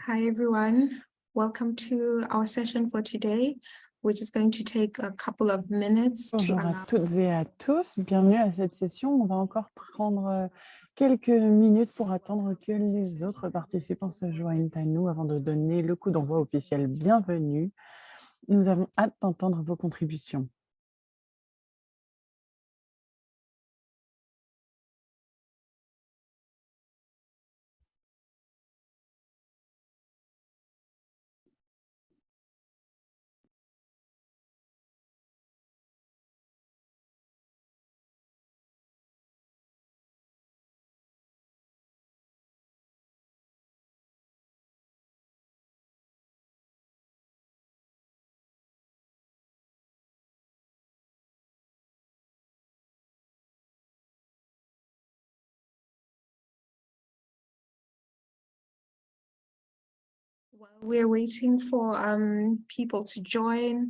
Hi, everyone. Welcome to our session for today, which is going to take a couple of minutes to Bonjour à allow. toutes et à tous, bienvenue à cette session. On va encore prendre quelques minutes pour attendre que les autres participants se joignent à nous avant de donner le coup d'envoi officiel. Bienvenue. Nous avons hâte d'entendre vos contributions. While we're waiting for people to join,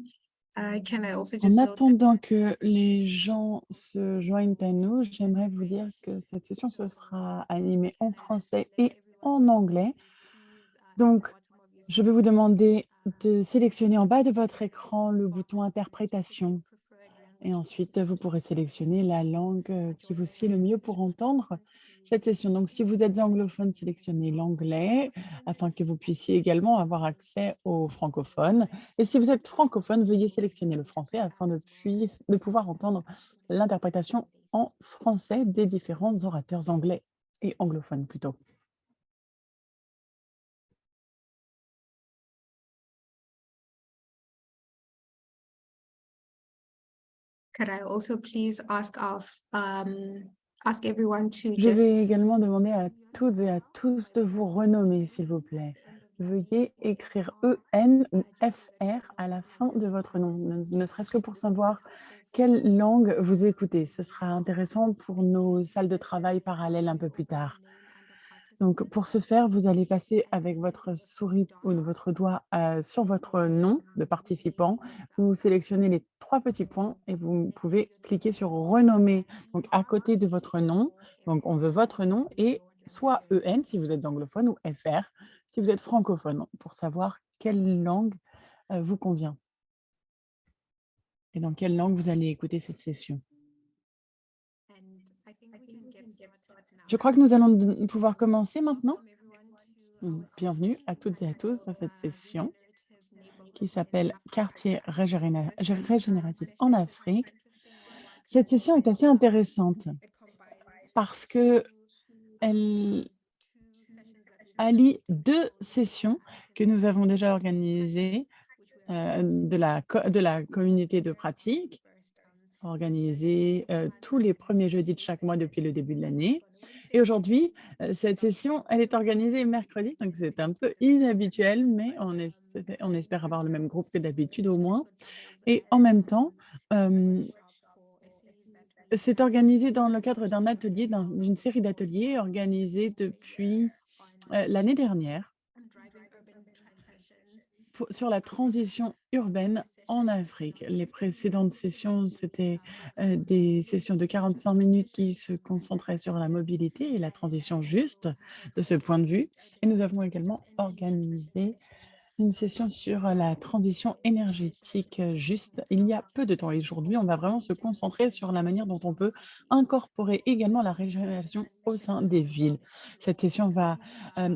can I also En just note that attendant que les gens se joignent à nous, j'aimerais vous dire que cette session se sera animée en français et en anglais. Donc, je vais vous demander de sélectionner en bas de votre écran le bouton Interprétation. Et ensuite, vous pourrez sélectionner la langue qui vous sied le mieux pour entendre cette session. Donc, si vous êtes anglophone, sélectionnez l'anglais afin que vous puissiez également avoir accès aux francophones. Et si vous êtes francophone, veuillez sélectionner le français afin de pouvoir entendre l'interprétation en français des différents orateurs anglais et anglophones plutôt. could I also please ask everyone to Je just vais également demander à toutes et à tous de vous renommer, s'il vous plaît. Veuillez écrire EN ou FR à la fin de votre nom, ne serait-ce que pour savoir quelle langue vous écoutez. Ce sera intéressant pour nos salles de travail parallèles un peu plus tard. Donc, pour ce faire, vous allez passer avec votre souris ou votre doigt sur votre nom de participant. Vous sélectionnez les 3 petits points et vous pouvez cliquer sur renommer. Donc, à côté de votre nom, donc on veut votre nom et soit EN si vous êtes anglophone ou FR si vous êtes francophone pour savoir quelle langue vous convient et dans quelle langue vous allez écouter cette session. Je crois que nous allons pouvoir commencer maintenant. Bienvenue à toutes et à tous à cette session qui s'appelle Quartier régénératif en Afrique. Cette session est assez intéressante parce qu'elle allie 2 sessions que nous avons déjà organisées de la communauté de pratique, organisée tous les premiers jeudis de chaque mois depuis le début de l'année. Et aujourd'hui, cette session, elle est organisée mercredi, donc c'est un peu inhabituel, mais on espère avoir le même groupe que d'habitude au moins. Et en même temps, c'est organisé dans le cadre d'un atelier, d'une série d'ateliers organisés depuis l'année dernière sur la transition urbaine en Afrique. Les précédentes sessions, c'était des sessions de 45 minutes qui se concentraient sur la mobilité et la transition juste de ce point de vue. Et nous avons également organisé une session sur la transition énergétique juste il y a peu de temps. Et aujourd'hui, on va vraiment se concentrer sur la manière dont on peut incorporer également la régénération au sein des villes. Cette session va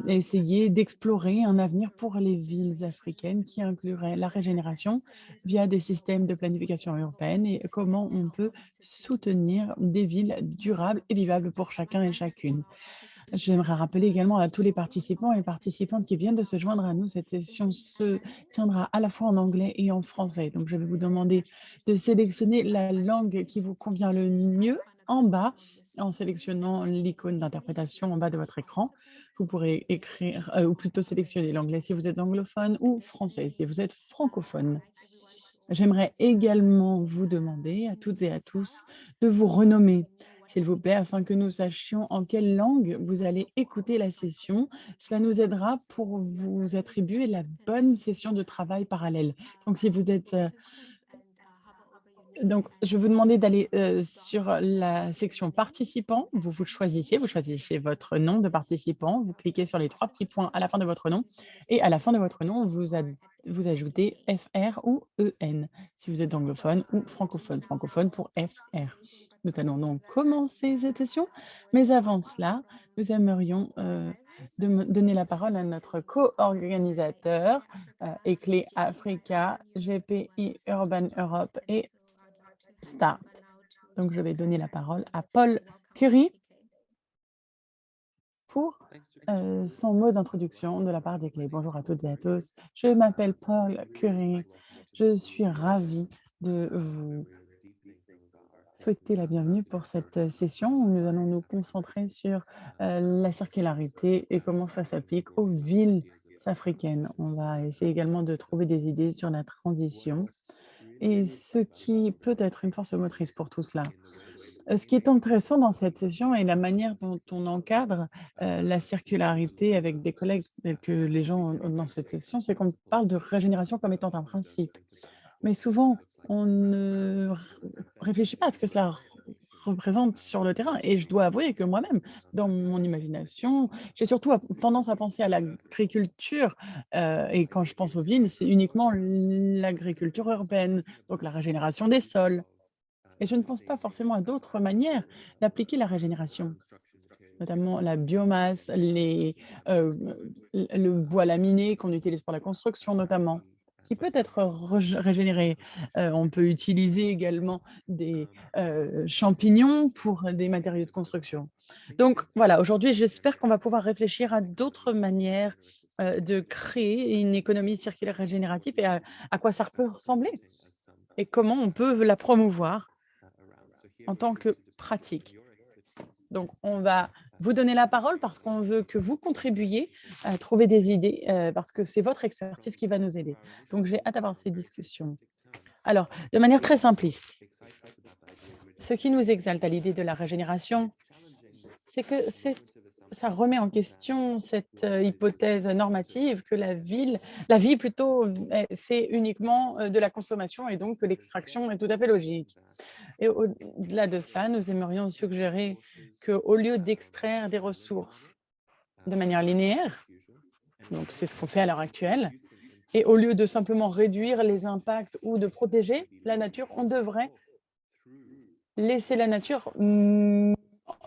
essayer d'explorer un avenir pour les villes africaines qui inclurait la régénération via des systèmes de planification urbaine et comment on peut soutenir des villes durables et vivables pour chacun et chacune. J'aimerais rappeler également à tous les participants et participantes qui viennent de se joindre à nous, cette session se tiendra à la fois en anglais et en français. Donc, je vais vous demander de sélectionner la langue qui vous convient le mieux en bas, en sélectionnant l'icône d'interprétation en bas de votre écran. Vous pourrez écrire, ou plutôt sélectionner l'anglais si vous êtes anglophone ou français si vous êtes francophone. J'aimerais également vous demander à toutes et à tous de vous renommer, s'il vous plaît, afin que nous sachions en quelle langue vous allez écouter la session. Cela nous aidera pour vous attribuer la bonne session de travail parallèle. Donc, si vous êtes Donc, je vais vous demander d'aller sur la section participants. Vous choisissez votre nom de participant. Vous cliquez sur les trois petits points à la fin de votre nom. Et à la fin de votre nom, vous ajoutez FR ou EN, si vous êtes anglophone ou francophone. Francophone pour FR. Nous allons donc commencer cette session. Mais avant cela, nous aimerions donner la parole à notre co-organisateur, ECLE Africa, GPI Urban Europe et Start. Donc, je vais donner la parole à Paul Curie pour son mot d'introduction de la part des clés. Bonjour à toutes et à tous. Je m'appelle Paul Curie. Je suis ravie de vous souhaiter la bienvenue pour cette session où nous allons nous concentrer sur la circularité et comment ça s'applique aux villes africaines. On va essayer également de trouver des idées sur la transition et ce qui peut être une force motrice pour tout cela. Ce qui est intéressant dans cette session et la manière dont on encadre la circularité avec des collègues tels que les gens dans cette session, c'est qu'on parle de régénération comme étant un principe. Mais souvent, on ne réfléchit pas à ce que cela représente sur le terrain. Et je dois avouer que moi-même, dans mon imagination, j'ai surtout tendance à penser à l'agriculture. Et quand je pense aux villes, c'est uniquement l'agriculture urbaine, donc la régénération des sols. Et je ne pense pas forcément à d'autres manières d'appliquer la régénération, notamment la biomasse, le bois laminé qu'on utilise pour la construction notamment, qui peut être régénéré. On peut utiliser également des champignons pour des matériaux de construction. Donc voilà, aujourd'hui, j'espère qu'on va pouvoir réfléchir à d'autres manières de créer une économie circulaire régénérative et à quoi ça peut ressembler et comment on peut la promouvoir en tant que pratique. Donc, on va vous donner la parole parce qu'on veut que vous contribuiez à trouver des idées, parce que c'est votre expertise qui va nous aider. Donc, j'ai hâte d'avoir ces discussions. Alors, de manière très simpliste, ce qui nous exalte à l'idée de la régénération, c'est que ça remet en question cette hypothèse normative que la vie plutôt, c'est uniquement de la consommation et donc que l'extraction est tout à fait logique. Et au-delà de cela, nous aimerions suggérer qu'au lieu d'extraire des ressources de manière linéaire, donc c'est ce qu'on fait à l'heure actuelle, et au lieu de simplement réduire les impacts ou de protéger la nature, on devrait laisser la nature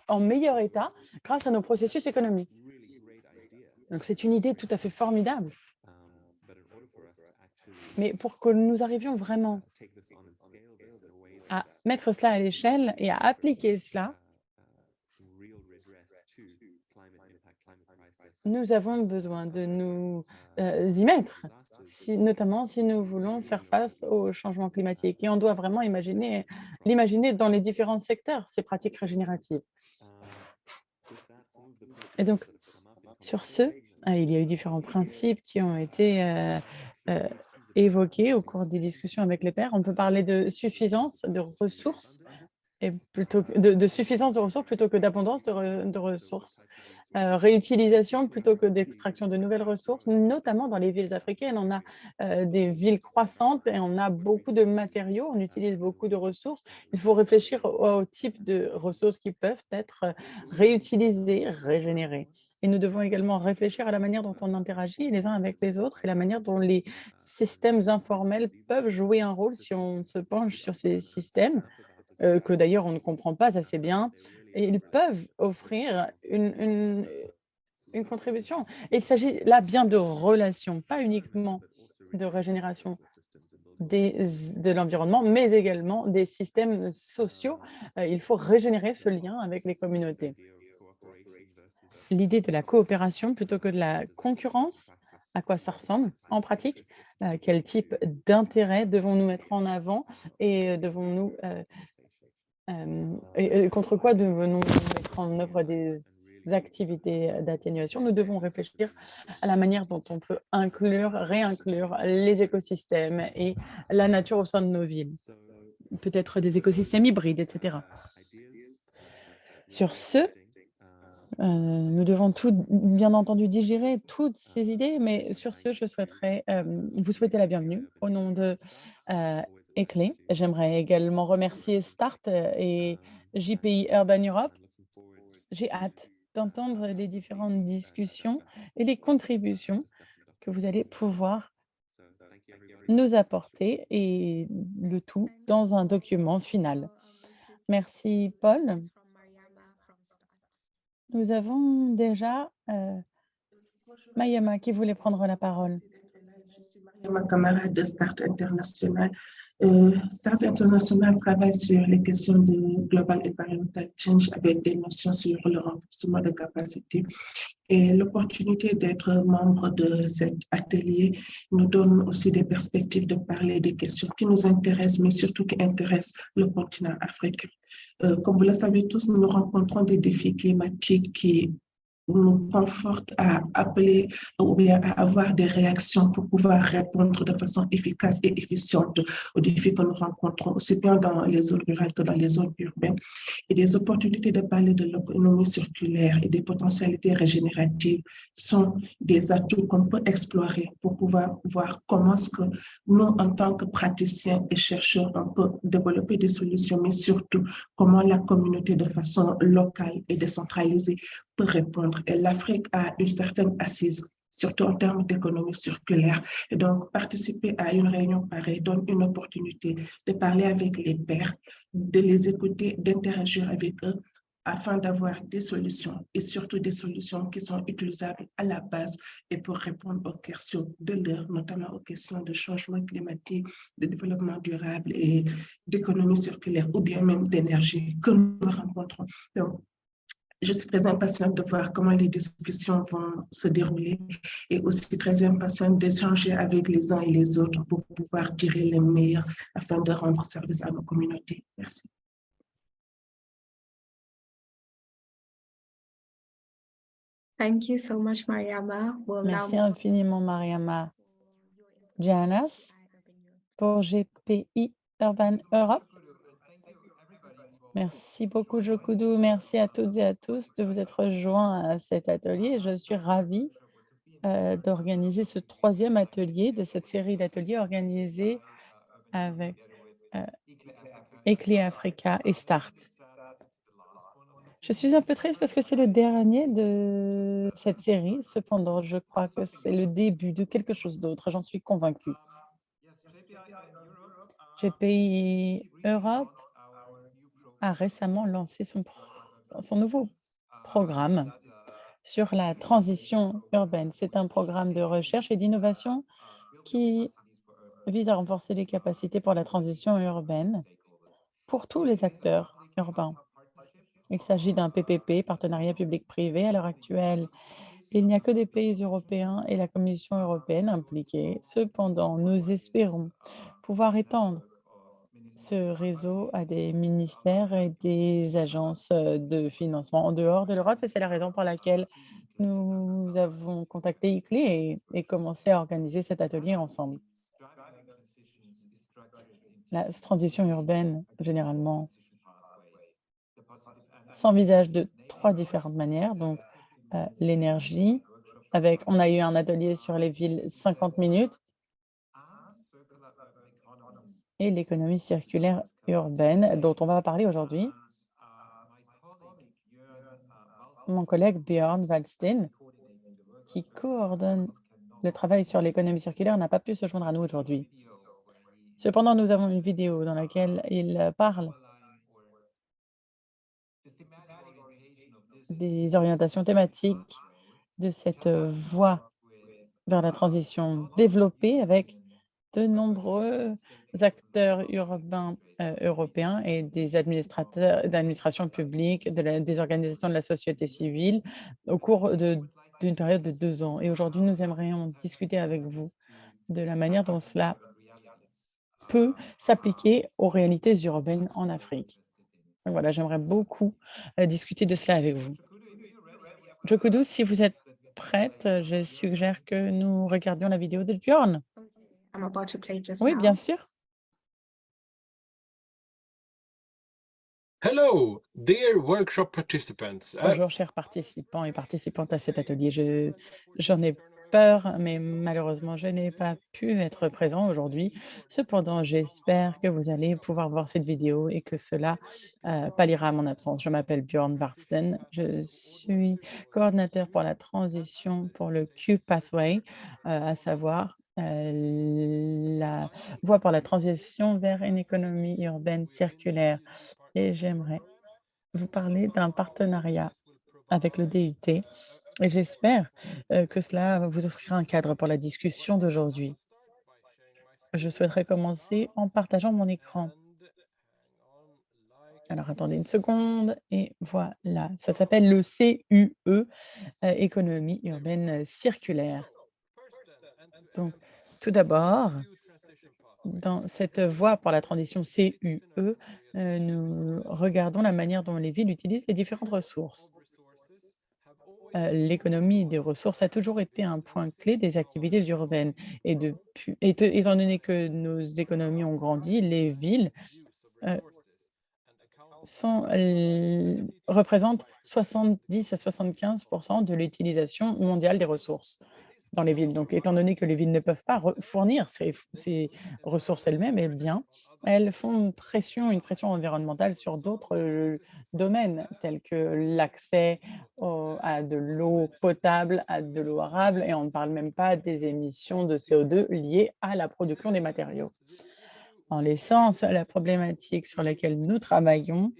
en meilleur état grâce à nos processus économiques. Donc c'est une idée tout à fait formidable. Mais pour que nous arrivions vraiment à mettre cela à l'échelle et à appliquer cela, nous avons besoin de nous y mettre, notamment si nous voulons faire face au changement climatique. Et on doit vraiment l'imaginer dans les différents secteurs, ces pratiques régénératives. Et donc, sur ce, il y a eu différents principes qui ont été évoqués au cours des discussions avec les pairs. On peut parler de suffisance de ressources et de suffisance de ressources plutôt que d'abondance de ressources. Réutilisation plutôt que d'extraction de nouvelles ressources, notamment dans les villes africaines. On a des villes croissantes et on a beaucoup de matériaux, on utilise beaucoup de ressources. Il faut réfléchir au type de ressources qui peuvent être réutilisées, régénérées. Et nous devons également réfléchir à la manière dont on interagit les uns avec les autres et la manière dont les systèmes informels peuvent jouer un rôle si on se penche sur ces systèmes, que d'ailleurs on ne comprend pas assez bien. Et ils peuvent offrir une contribution. Et il s'agit là bien de relations, pas uniquement de régénération de l'environnement, mais également des systèmes sociaux. Il faut régénérer ce lien avec les communautés. L'idée de la coopération plutôt que de la concurrence, à quoi ça ressemble en pratique? Quel type d'intérêt devons-nous mettre en avant et devons-nous et contre quoi devons-nous mettre en œuvre des activités d'atténuation? Nous devons réfléchir à la manière dont on peut réinclure les écosystèmes et la nature au sein de nos villes. Peut-être des écosystèmes hybrides, etc. Sur ce, nous devons bien entendu digérer toutes ces idées, mais sur ce, je souhaiterais vous souhaiter la bienvenue au nom de est clé. J'aimerais également remercier START et JPI Urban Europe. J'ai hâte d'entendre les différentes discussions et les contributions que vous allez pouvoir nous apporter et le tout dans un document final. Merci Paul. Nous avons déjà Mayama qui voulait prendre la parole. Je suis ma camarade de Start International. Start International travaille sur les questions de Global Environmental Change avec des notions sur le renforcement de capacité. Et l'opportunité d'être membre de cet atelier nous donne aussi des perspectives de parler des questions qui nous intéressent, mais surtout qui intéressent le continent africain. Comme vous le savez tous, nous rencontrons des défis climatiques qui nous conforte à appeler ou bien à avoir des réactions pour pouvoir répondre de façon efficace et efficiente aux défis que nous rencontrons, aussi bien dans les zones rurales que dans les zones urbaines, et des opportunités de parler de l'économie circulaire et des potentialités régénératives sont des atouts qu'on peut explorer pour pouvoir voir comment est-ce que nous, en tant que praticiens et chercheurs, on peut développer des solutions, mais surtout comment la communauté de façon locale et décentralisée peut répondre. Et l'Afrique a une certaine assise, surtout en termes d'économie circulaire. Et donc, participer à une réunion pareille donne une opportunité de parler avec les pairs, de les écouter, d'interagir avec eux afin d'avoir des solutions et surtout des solutions qui sont utilisables à la base et pour répondre aux questions de l'heure, notamment aux questions de changement climatique, de développement durable et d'économie circulaire ou bien même d'énergie que nous rencontrons. Donc, je suis très impatiente de voir comment les discussions vont se dérouler et aussi très impatiente d'échanger avec les uns et les autres pour pouvoir tirer le meilleur afin de rendre service à nos communautés. Merci. Thank you so much, Mariama. We'll now Merci move on infiniment, Mariama. Janas pour GPI Urban Europe. Merci beaucoup, Jokoudou. Merci à toutes et à tous de vous être rejoints à cet atelier. Je suis ravie d'organiser ce troisième atelier de cette série d'ateliers organisés avec Eclé Africa et Start. Je suis un peu triste parce que c'est le dernier de cette série. Cependant, je crois que c'est le début de quelque chose d'autre. J'en suis convaincue. GPI Europe a récemment lancé son nouveau programme sur la transition urbaine. C'est un programme de recherche et d'innovation qui vise à renforcer les capacités pour la transition urbaine pour tous les acteurs urbains. Il s'agit d'un PPP, partenariat public-privé. À l'heure actuelle, il n'y a que des pays européens et la Commission européenne impliqués. Cependant, nous espérons pouvoir étendre ce réseau à des ministères et des agences de financement en dehors de l'Europe. Et c'est la raison pour laquelle nous avons contacté ICLE et commencé à organiser cet atelier ensemble. La transition urbaine, généralement, s'envisage de 3 différentes manières. Donc, l'énergie, on a eu un atelier sur les villes 50 minutes et l'économie circulaire urbaine dont on va parler aujourd'hui. Mon collègue Björn Waldstein, qui coordonne le travail sur l'économie circulaire, n'a pas pu se joindre à nous aujourd'hui. Cependant, nous avons une vidéo dans laquelle il parle des orientations thématiques de cette voie vers la transition développée avec de nombreux acteurs urbains européens et des d'administrations publiques, des organisations de la société civile au cours d'une période de 2 ans. Et aujourd'hui, nous aimerions discuter avec vous de la manière dont cela peut s'appliquer aux réalités urbaines en Afrique. Donc voilà, j'aimerais beaucoup discuter de cela avec vous. Jokoudou, si vous êtes prête, je suggère que nous regardions la vidéo de Björn. I'm about to play just Oui, now. bien sûr. Hello, dear workshop participants. Bonjour, chers participants et participantes à cet atelier. J'en ai peur, mais malheureusement, je n'ai pas pu être présent aujourd'hui. Cependant, j'espère que vous allez pouvoir voir cette vidéo et que cela palliera à mon absence. Je m'appelle Bjorn Barsten. Je suis coordinateur pour la transition pour le Q Pathway, à savoir la voie pour la transition vers une économie urbaine circulaire. Et j'aimerais vous parler d'un partenariat avec le DUT et j'espère que cela vous offrira un cadre pour la discussion d'aujourd'hui. Je souhaiterais commencer en partageant mon écran. Alors attendez une seconde et voilà, ça s'appelle le CUE, économie urbaine circulaire. Donc tout d'abord, dans cette voie pour la transition CUE, nous regardons la manière dont les villes utilisent les différentes ressources. L'économie des ressources a toujours été un point clé des activités urbaines et étant donné que nos économies ont grandi, les villes euh, représentent 70 à 75 de l'utilisation mondiale des ressources dans les villes. Donc, étant donné que les villes ne peuvent pas fournir ces ressources elles-mêmes, eh bien, elles font une pression environnementale sur d'autres domaines, tels que l'accès à de l'eau potable, à de l'eau arable, et on ne parle même pas des émissions de CO2 liées à la production des matériaux. En l'essence, la problématique sur laquelle nous travaillons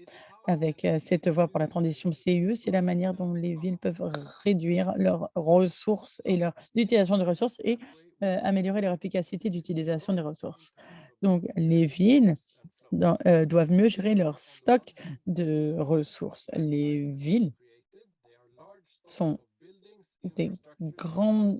avec cette voie pour la transition CUE, c'est la manière dont les villes peuvent réduire leurs ressources et leur utilisation de ressources et améliorer leur efficacité d'utilisation des ressources. Donc, les villes doivent mieux gérer leur stock de ressources. Les villes sont des grands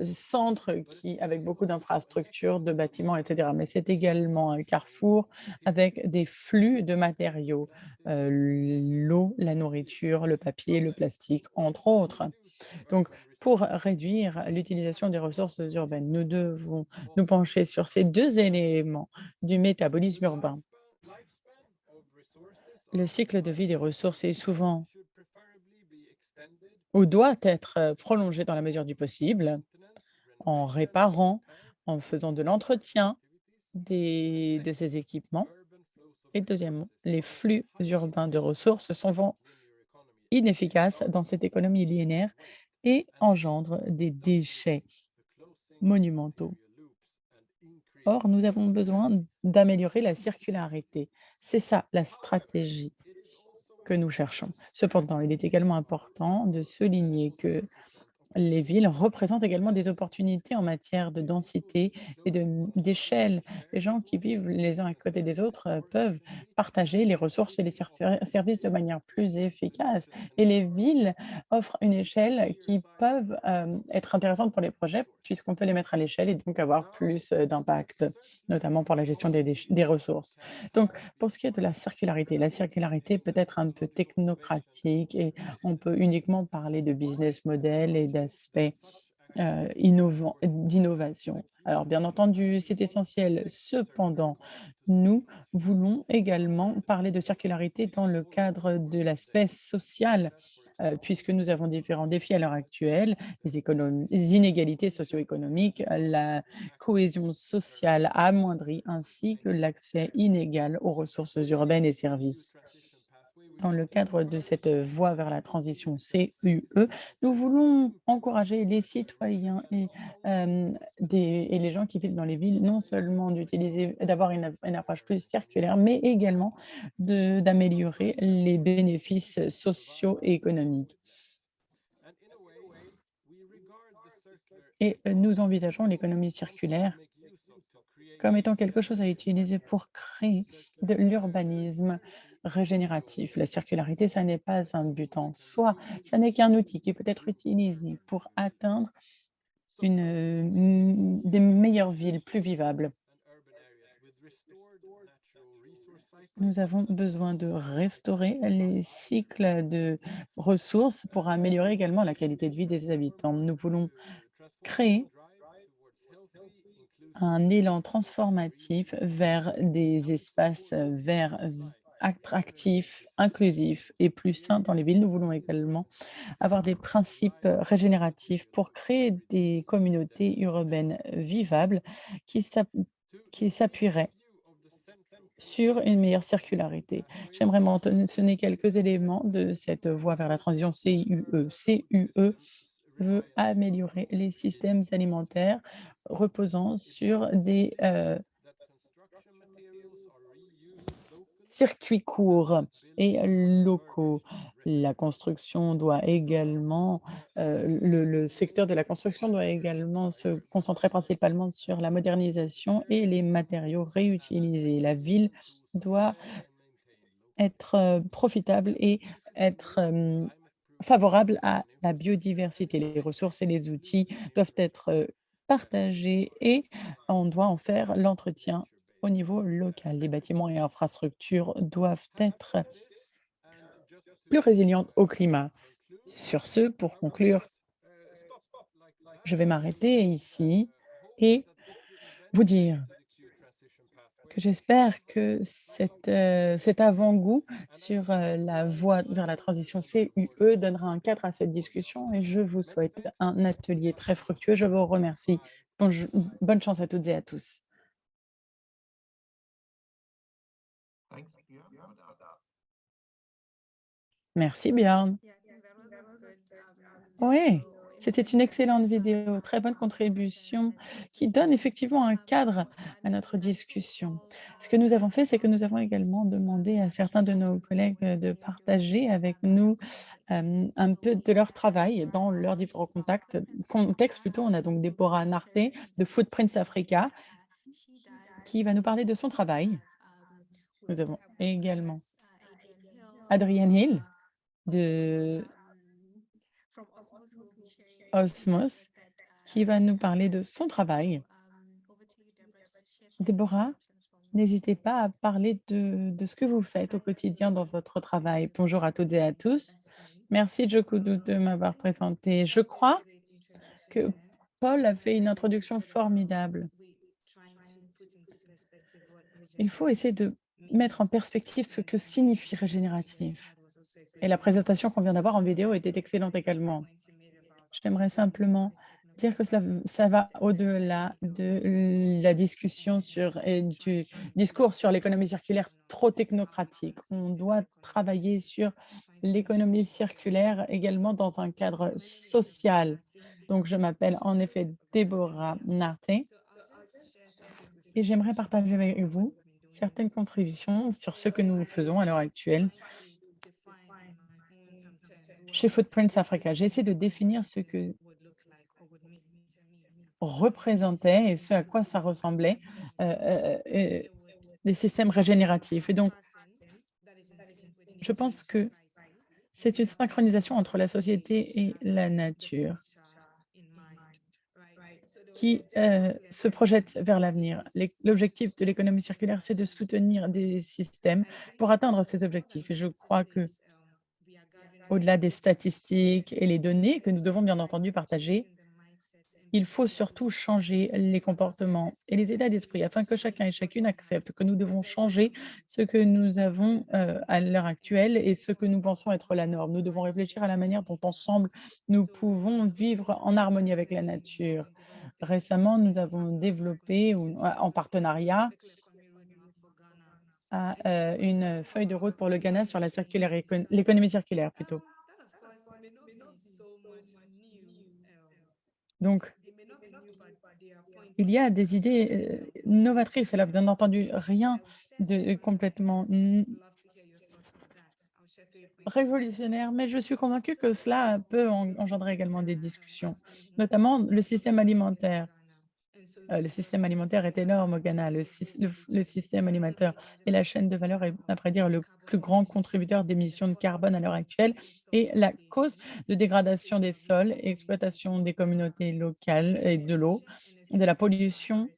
centre avec beaucoup d'infrastructures, de bâtiments, etc. Mais c'est également un carrefour avec des flux de matériaux, l'eau, la nourriture, le papier, le plastique, entre autres. Donc, pour réduire l'utilisation des ressources urbaines, nous devons nous pencher sur ces deux éléments du métabolisme urbain. Le cycle de vie des ressources est souvent ou doit être prolongé dans la mesure du possible en réparant, en faisant de l'entretien de ces équipements. Et deuxièmement, les flux urbains de ressources sont souvent inefficaces dans cette économie linéaire et engendrent des déchets monumentaux. Or, nous avons besoin d'améliorer la circularité. C'est ça la stratégie que nous cherchons. Cependant, il est également important de souligner que les villes représentent également des opportunités en matière de densité et d'échelle. Les gens qui vivent les uns à côté des autres peuvent partager les ressources et les services de manière plus efficace. Et les villes offrent une échelle qui peuvent être intéressante pour les projets puisqu'on peut les mettre à l'échelle et donc avoir plus d'impact, notamment pour la gestion des ressources. Donc, pour ce qui est de la circularité peut être un peu technocratique et on peut uniquement parler de business model et d'aspects d'innovation. Alors, bien entendu, c'est essentiel. Cependant, nous voulons également parler de circularité dans le cadre de l'aspect social, puisque nous avons différents défis à l'heure actuelle, les inégalités socio-économiques, la cohésion sociale amoindrie, ainsi que l'accès inégal aux ressources urbaines et services. Dans le cadre de cette voie vers la transition CUE, nous voulons encourager les citoyens et les gens qui vivent dans les villes, non seulement d'avoir une approche plus circulaire, mais également d'améliorer les bénéfices sociaux et économiques. Et nous envisageons l'économie circulaire comme étant quelque chose à utiliser pour créer de l'urbanisme régénératif. La circularité, ça n'est pas un but en soi, ça n'est qu'un outil qui peut être utilisé pour atteindre des meilleures villes plus vivables. Nous avons besoin de restaurer les cycles de ressources pour améliorer également la qualité de vie des habitants. Nous voulons créer un élan transformatif vers des espaces verts attractif, inclusif et plus sain dans les villes. Nous voulons également avoir des principes régénératifs pour créer des communautés urbaines vivables qui s'appuieraient sur une meilleure circularité. J'aimerais mentionner quelques éléments de cette voie vers la transition CUE. CUE veut améliorer les systèmes alimentaires reposant sur des circuits courts et locaux. La construction doit également, le secteur de la construction doit également se concentrer principalement sur la modernisation et les matériaux réutilisés. La ville doit être profitable et être favorable à la biodiversité. Les ressources et les outils doivent être partagés et on doit en faire l'entretien au niveau local. Les bâtiments et infrastructures doivent être plus résilientes au climat. Sur ce, pour conclure, je vais m'arrêter ici et vous dire que j'espère que cet avant-goût sur la voie vers la transition CUE donnera un cadre à cette discussion et je vous souhaite un atelier très fructueux. Je vous remercie. Bonne chance à toutes et à tous. Merci Björn. Oui, c'était une excellente vidéo, très bonne contribution qui donne effectivement un cadre à notre discussion. Ce que nous avons fait, c'est que nous avons également demandé à certains de nos collègues de partager avec nous un peu de leur travail dans leurs différents contextes. Plutôt, on a donc Deborah Narte de Footprints Africa qui va nous parler de son travail. Nous avons également Adrienne Hill de Osmos qui va nous parler de son travail. Déborah, n'hésitez pas à parler de ce que vous faites au quotidien dans votre travail. Bonjour à toutes et à tous. Merci Jokudu de m'avoir présenté. Je crois que Paul a fait une introduction formidable. Il faut essayer de mettre en perspective ce que signifie régénératif. Et la présentation qu'on vient d'avoir en vidéo était excellente également. J'aimerais simplement dire que ça va au-delà de la discussion et du discours sur l'économie circulaire trop technocratique. On doit travailler sur l'économie circulaire également dans un cadre social. Donc, je m'appelle en effet Déborah Narte et j'aimerais partager avec vous certaines contributions sur ce que nous faisons à l'heure actuelle chez Footprints Africa. J'ai essayé de définir ce que représentait et ce à quoi ça ressemblait les systèmes régénératifs. Et donc, je pense que c'est une synchronisation entre la société et la nature qui se projette vers l'avenir. L'objectif de l'économie circulaire, c'est de soutenir des systèmes pour atteindre ces objectifs. Et je crois que au-delà des statistiques et les données que nous devons bien entendu partager, il faut surtout changer les comportements et les états d'esprit afin que chacun et chacune accepte que nous devons changer ce que nous avons à l'heure actuelle et ce que nous pensons être la norme. Nous devons réfléchir à la manière dont ensemble nous pouvons vivre en harmonie avec la nature. Récemment, nous avons développé en partenariat une feuille de route pour le Ghana sur l'économie circulaire plutôt. Donc, il y a des idées novatrices, elle a bien entendu rien de complètement révolutionnaire, mais je suis convaincue que cela peut engendrer également des discussions, notamment le système alimentaire. Le système alimentaire est énorme au Ghana. Le système alimentaire et la chaîne de valeur est, à vrai dire, le plus grand contributeur d'émissions de carbone à l'heure actuelle et la cause de dégradation des sols, exploitation des communautés locales et de l'eau, de la pollution,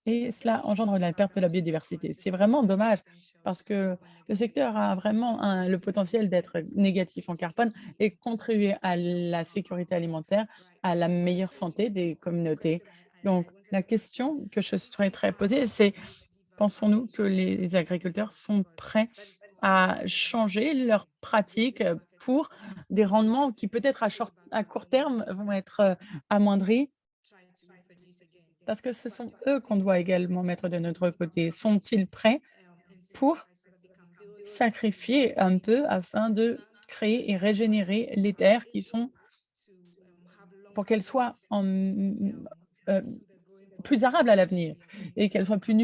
et cela engendre la perte de la biodiversité. C'est vraiment dommage parce que le secteur a vraiment le potentiel d'être négatif en carbone et contribuer à la sécurité alimentaire, à la meilleure santé des communautés. Donc, la question que je souhaiterais poser, c'est pensons-nous que les agriculteurs sont prêts à changer leurs pratiques pour des rendements qui peut-être à court terme vont être amoindris parce que ce sont eux qu'on doit également mettre de notre côté. Sont-ils prêts pour sacrifier un peu afin de créer et régénérer les terres qui sont pour qu'elles soient heu, plus arables à l'avenir et qu'elles soient plus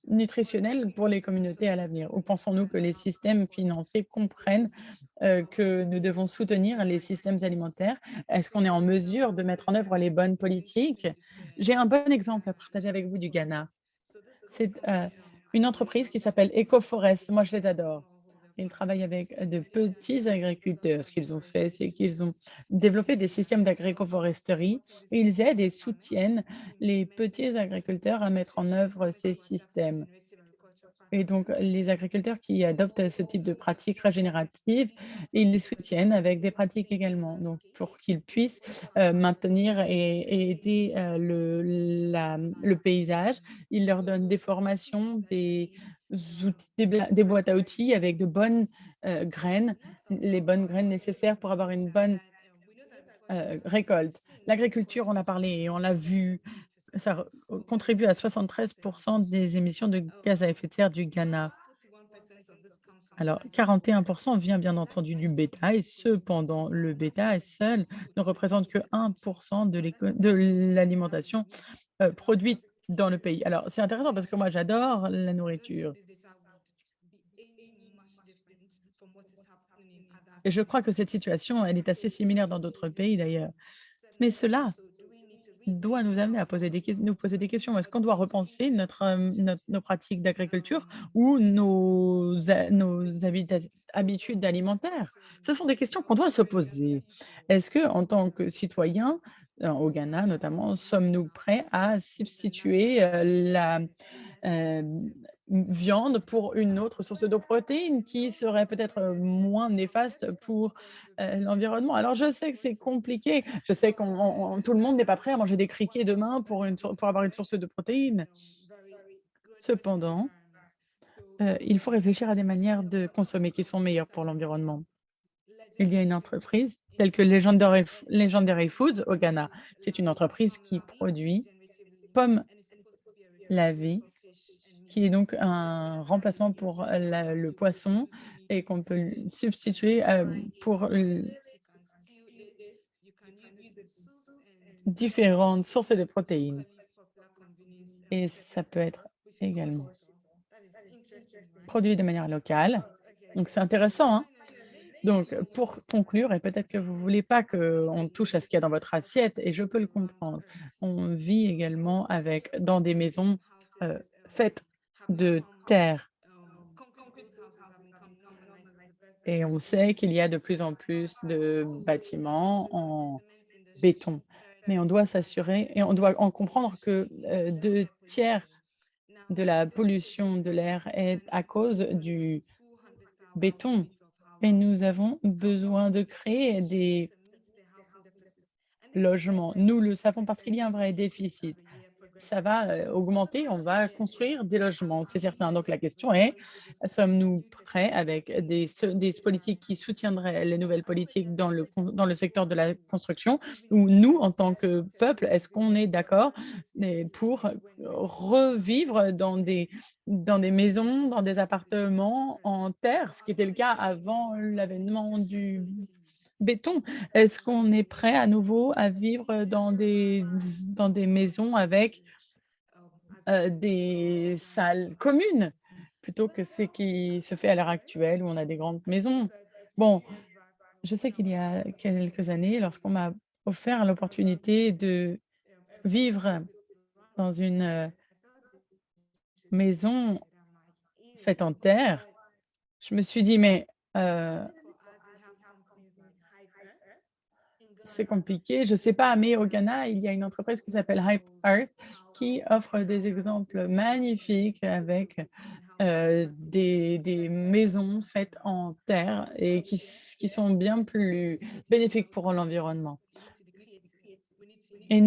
nutritionnelles pour les communautés à l'avenir? Ou pensons-nous que les systèmes financiers comprennent, que nous devons soutenir les systèmes alimentaires? Est-ce qu'on est en mesure de mettre en œuvre les bonnes politiques? J'ai un bon exemple à partager avec vous du Ghana. C'est, une entreprise qui s'appelle Ecoforest. Moi, je les adore. Ils travaillent avec de petits agriculteurs. Ce qu'ils ont fait, c'est qu'ils ont développé des systèmes d'agroforesterie et ils aident et soutiennent les petits agriculteurs à mettre en œuvre ces systèmes. Et donc, les agriculteurs qui adoptent ce type de pratiques régénératives, ils les soutiennent avec des pratiques également, donc pour qu'ils puissent maintenir et aider le paysage. Ils leur donnent des formations, des outils, des boîtes à outils avec de bonnes graines, les bonnes graines nécessaires pour avoir une bonne récolte. L'agriculture, on a parlé et on l'a vu, ça contribue à 73% des émissions de gaz à effet de serre du Ghana. Alors, 41% vient bien entendu du bétail. Cependant, le bétail seul ne représente que 1% de l'alimentation produite dans le pays. Alors, c'est intéressant parce que moi, j'adore la nourriture. Et je crois que cette situation, elle est assez similaire dans d'autres pays d'ailleurs. Mais cela doit nous amener à nous poser des questions. Est-ce qu'on doit repenser nos pratiques d'agriculture ou nos habitudes alimentaires? Ce sont des questions qu'on doit se poser. Est-ce que, en tant que citoyens, au Ghana notamment, sommes-nous prêts à substituer viande pour une autre source de protéines qui serait peut-être moins néfaste pour l'environnement? Alors, je sais que c'est compliqué. Je sais tout le monde n'est pas prêt à manger des criquets demain pour avoir une source de protéines. Cependant, il faut réfléchir à des manières de consommer qui sont meilleures pour l'environnement. Il y a une entreprise telle que Legendary Foods au Ghana. C'est une entreprise qui produit pommes lavées, qui est donc un remplacement pour le poisson et qu'on peut substituer pour différentes sources de protéines. Et ça peut être également produit de manière locale. Donc, c'est intéressant, hein? Donc, pour conclure, et peut-être que vous ne voulez pas qu'on touche à ce qu'il y a dans votre assiette, et je peux le comprendre. On vit également dans des maisons faites de terre. Et on sait qu'il y a de plus en plus de bâtiments en béton. Mais on doit s'assurer et on doit en comprendre que 2 tiers de la pollution de l'air est à cause du béton. Et nous avons besoin de créer des logements. Nous le savons parce qu'il y a un vrai déficit. Ça va augmenter, on va construire des logements, c'est certain. Donc la question est, sommes-nous prêts avec des politiques qui soutiendraient les nouvelles politiques dans le secteur de la construction? Ou nous, en tant que peuple, est-ce qu'on est d'accord pour revivre dans des maisons, dans des appartements en terre, ce qui était le cas avant l'avènement du béton? Est-ce qu'on est prêt à nouveau à vivre dans des maisons avec des salles communes, plutôt que ce qui se fait à l'heure actuelle où on a des grandes maisons? Bon, je sais qu'il y a quelques années, lorsqu'on m'a offert l'opportunité de vivre dans une maison faite en terre, je me suis dit: «Mais, heu, c'est compliqué, je sais pas». Mais au Ghana, il y a une entreprise qui s'appelle Hype Earth qui offre des exemples magnifiques avec des maisons faites en terre et qui sont bien plus bénéfiques pour l'environnement. Et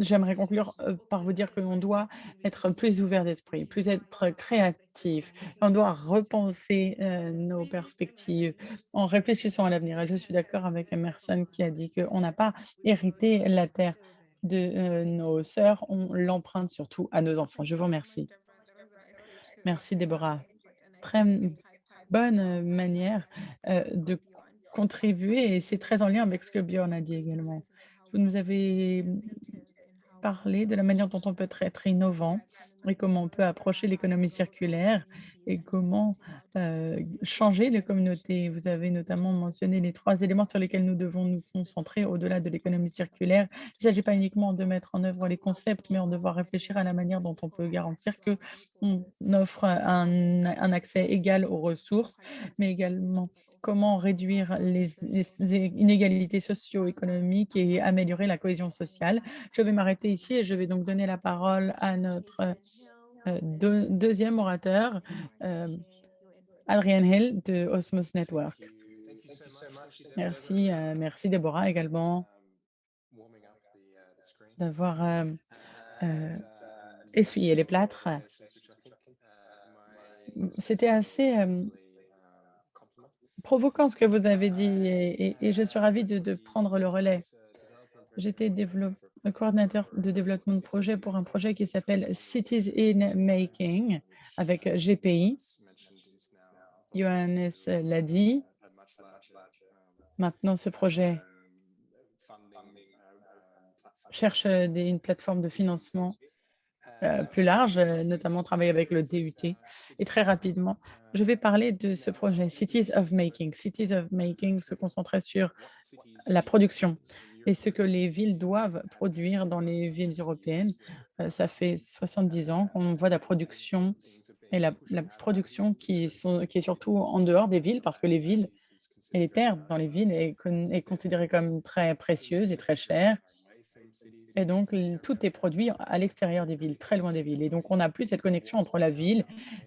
j'aimerais conclure par vous dire que l'on doit être plus ouvert d'esprit, plus être créatif. On doit repenser nos perspectives en réfléchissant à l'avenir. Et je suis d'accord avec Emerson qui a dit qu'on n'a pas hérité la terre de nos sœurs, on l'emprunte surtout à nos enfants. Je vous remercie. Merci Déborah. Très bonne manière de contribuer et c'est très en lien avec ce que Björn a dit également. Vous nous avez parler de la manière dont on peut être innovant et comment on peut approcher l'économie circulaire et comment changer les communautés. Vous avez notamment mentionné les 3 éléments sur lesquels nous devons nous concentrer au-delà de l'économie circulaire. Il ne s'agit pas uniquement de mettre en œuvre les concepts, mais on doit réfléchir à la manière dont on peut garantir que on offre un accès égal aux ressources, mais également comment réduire les inégalités socio-économiques et améliorer la cohésion sociale. Je vais m'arrêter ici et je vais donc donner la parole à notre deuxième orateur, euh, Adrian Hill de Osmos Network. Merci, merci Déborah également d'avoir essuyé les plâtres. C'était assez provoquant ce que vous avez dit et je suis ravie de prendre le relais. J'étais coordinateur de développement de projet pour un projet qui s'appelle Cities in Making avec GPI. Johannes l'a dit. Maintenant, ce projet cherche une plateforme de financement plus large, notamment travailler avec le DUT. Et très rapidement, je vais parler de ce projet Cities of Making. Cities of Making se concentrait sur la production et ce que les villes doivent produire dans les villes européennes. Ça fait 70 ans qu'on voit la production et la production qui est surtout en dehors des villes parce que les villes et les terres dans les villes est considérée comme très précieuse et très chère. Et donc, tout est produit à l'extérieur des villes, très loin des villes. Et donc, on n'a plus cette connexion entre la ville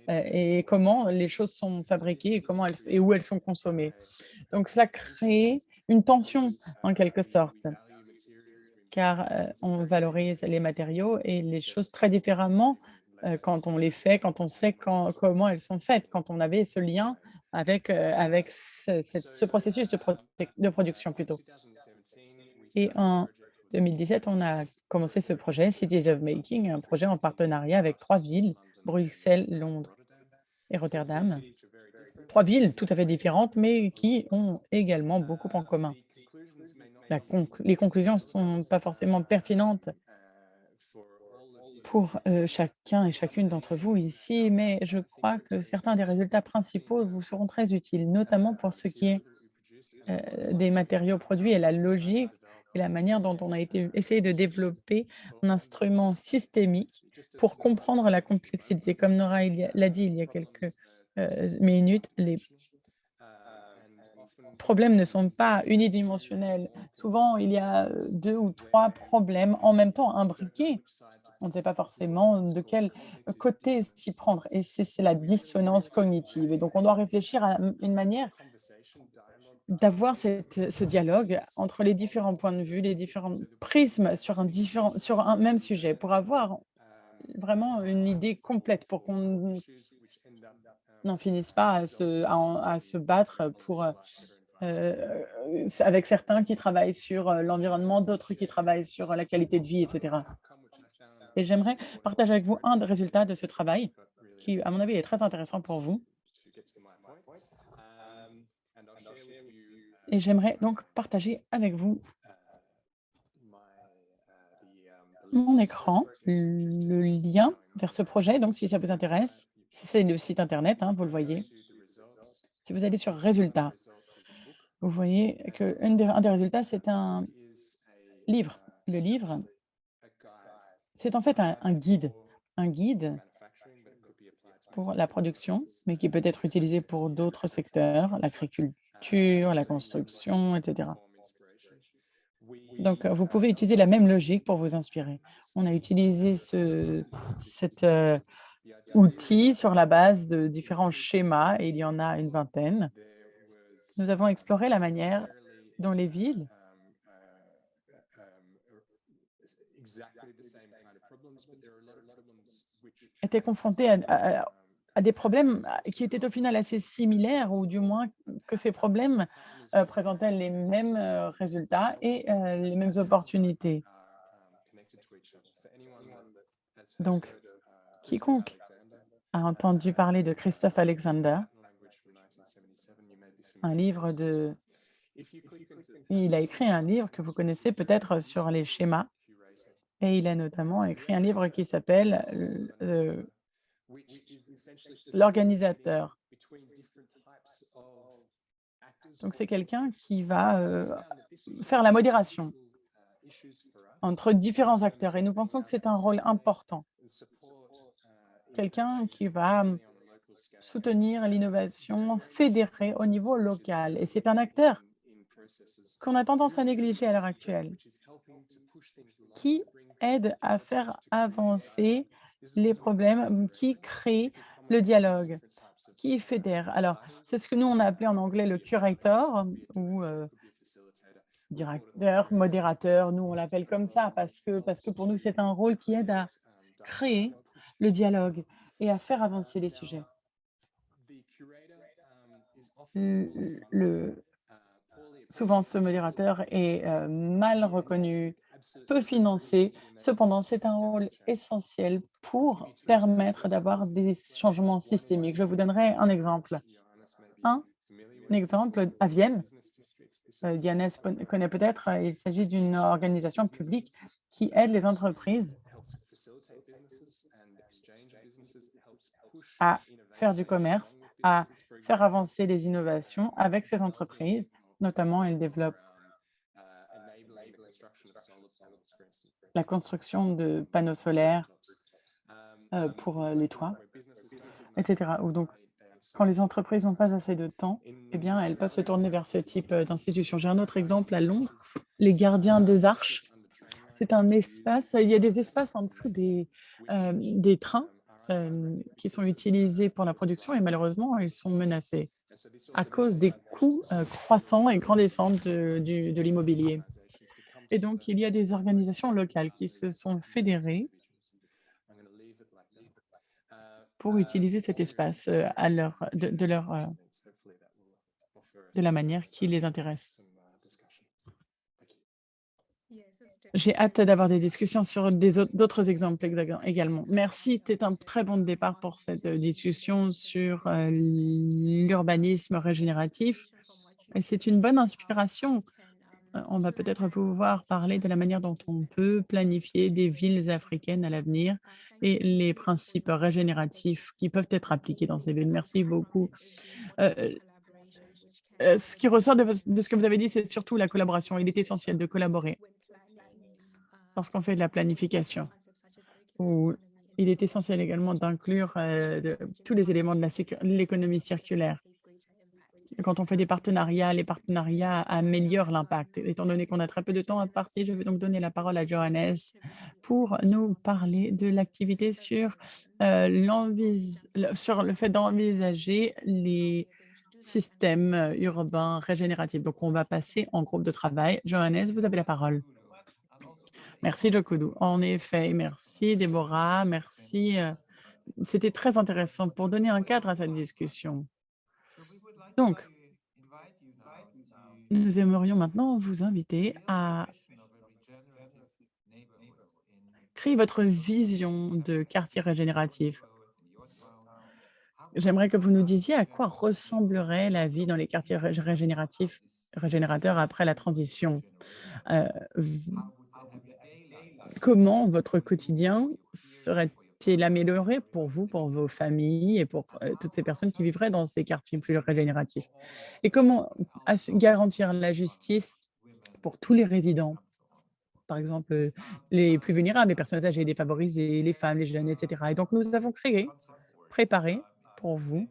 et comment les choses sont fabriquées et, et où elles sont consommées. Donc, ça crée une tension en quelque sorte, car on valorise les matériaux et les choses très différemment quand on les fait, quand on sait comment elles sont faites, quand on avait ce lien avec ce processus de production plutôt. Et en 2017, on a commencé ce projet, Cities of Making, un projet en partenariat avec 3 villes, Bruxelles, Londres et Rotterdam. 3 villes tout à fait différentes, mais qui ont également beaucoup en commun. Les conclusions ne sont pas forcément pertinentes pour chacun et chacune d'entre vous ici, mais je crois que certains des résultats principaux vous seront très utiles, notamment pour ce qui est des matériaux produits et la logique et la manière dont on a essayé de développer un instrument systémique pour comprendre la complexité. Comme Nora l'a dit il y a quelques minutes, les problèmes ne sont pas unidimensionnels. Souvent, il y a 2 ou 3 problèmes en même temps imbriqués. On ne sait pas forcément de quel côté s'y prendre et c'est la dissonance cognitive et donc on doit réfléchir à une manière d'avoir ce dialogue entre les différents points de vue, les différents prismes sur un même sujet pour avoir vraiment une idée complète pour qu'on n'en finisse pas à se battre pour, avec certains qui travaillent sur l'environnement, d'autres qui travaillent sur la qualité de vie, etc. Et j'aimerais partager avec vous un des résultats de ce travail qui, à mon avis, est très intéressant pour vous. Et j'aimerais donc partager avec vous mon écran, le lien vers ce projet, donc si ça vous intéresse. C'est le site internet, hein, vous le voyez. Si vous allez sur résultats, vous voyez qu'un des résultats, c'est un livre. Le livre, c'est en fait un guide pour la production, mais qui peut être utilisé pour d'autres secteurs, l'agriculture, la construction, etc. Donc, vous pouvez utiliser la même logique pour vous inspirer. On a utilisé cet outil sur la base de différents schémas, et il y en a une vingtaine. Nous avons exploré la manière dont les villes étaient confrontés à des problèmes qui étaient au final assez similaires, ou du moins que ces problèmes présentaient les mêmes résultats et les mêmes opportunités. Donc, quiconque a entendu parler de Christophe Alexander, un livre de... Il a écrit un livre que vous connaissez peut-être sur les schémas, et il a notamment écrit un livre qui s'appelle L'organisateur. Donc, c'est quelqu'un qui va faire la modération entre différents acteurs, et nous pensons que c'est un rôle important. Quelqu'un qui va soutenir l'innovation fédérée au niveau local. Et c'est un acteur qu'on a tendance à négliger à l'heure actuelle, qui aide à faire avancer les problèmes, qui crée le dialogue, qui fédère. Alors, c'est ce que nous, on a appelé en anglais le curator ou directeur, modérateur. Nous, on l'appelle comme ça parce que pour nous, c'est un rôle qui aide à créer le dialogue et à faire avancer les sujets. Souvent, ce modérateur est mal reconnu, peu financé. Cependant, c'est un rôle essentiel pour permettre d'avoir des changements systémiques. Je vous donnerai un exemple. Un exemple à Vienne. Diane connaît peut-être, il s'agit d'une organisation publique qui aide les entreprises à faire du commerce, à faire avancer les innovations avec ces entreprises. Notamment, elle développe la construction de panneaux solaires pour les toits, etc. Ou donc, quand les entreprises n'ont pas assez de temps, eh bien, elles peuvent se tourner vers ce type d'institution. J'ai un autre exemple à Londres, les gardiens des arches. C'est un espace, il y a des espaces en dessous des trains qui sont utilisés pour la production, et malheureusement, ils sont menacés à cause des coûts croissants et grandissants de l'immobilier. Et donc, il y a des organisations locales qui se sont fédérées pour utiliser cet espace de la manière qui les intéresse. J'ai hâte d'avoir des discussions sur d'autres exemples également. Merci, c'est un très bon départ pour cette discussion sur l'urbanisme régénératif. Et c'est une bonne inspiration. On va peut-être pouvoir parler de la manière dont on peut planifier des villes africaines à l'avenir et les principes régénératifs qui peuvent être appliqués dans ces villes. Merci beaucoup. Ce qui ressort de ce que vous avez dit, c'est surtout la collaboration. Il est essentiel de collaborer lorsqu'on fait de la planification. Où il est essentiel également d'inclure tous les éléments de l'économie circulaire. Quand on fait des partenariats, les partenariats améliorent l'impact. Étant donné qu'on a très peu de temps à partir, je vais donc donner la parole à Johannes pour nous parler de l'activité sur le fait d'envisager les systèmes urbains régénératifs. Donc, on va passer en groupe de travail. Johannes, vous avez la parole. Merci, Jokoudou. En effet, merci, Déborah. Merci. C'était très intéressant pour donner un cadre à cette discussion. Donc, nous aimerions maintenant vous inviter à créer votre vision de quartier régénératif. J'aimerais que vous nous disiez à quoi ressemblerait la vie dans les quartiers régénérateurs après la transition. Comment votre quotidien serait-il amélioré pour vous, pour vos familles et pour toutes ces personnes qui vivraient dans ces quartiers plus régénératifs? Et comment garantir la justice pour tous les résidents? Par exemple, les plus vulnérables, les personnes âgées, défavorisées, les femmes, les jeunes, etc. Et donc, nous avons préparé pour vous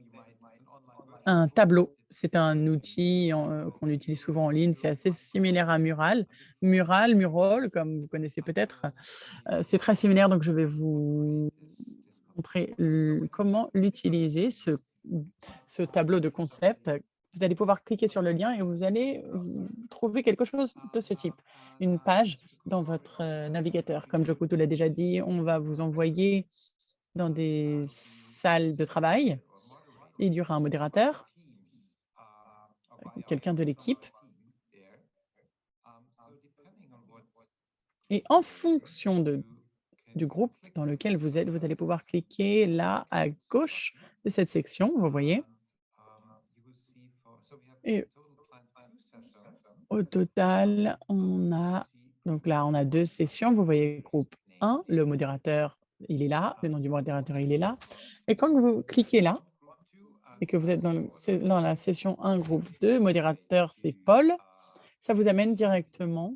un tableau. C'est un outil qu'on utilise souvent en ligne. C'est assez similaire à Mural. Mural, comme vous connaissez peut-être, c'est très similaire. Donc, je vais vous montrer comment l'utiliser, ce tableau de concept Vous allez pouvoir cliquer sur le lien et vous allez trouver quelque chose de ce type, une page dans votre navigateur. Comme Jokuto l'a déjà dit, on va vous envoyer dans des salles de travail. Il y aura un modérateur, quelqu'un de l'équipe. Et en fonction du groupe dans lequel vous êtes, vous allez pouvoir cliquer là à gauche de cette section, vous voyez. Et au total, donc là, on a 2 sessions. Vous voyez groupe 1, le modérateur, il est là, le nom du modérateur, il est là. Et quand vous cliquez là et que vous êtes dans la session 1, groupe 2, modérateur, c'est Paul, ça vous amène directement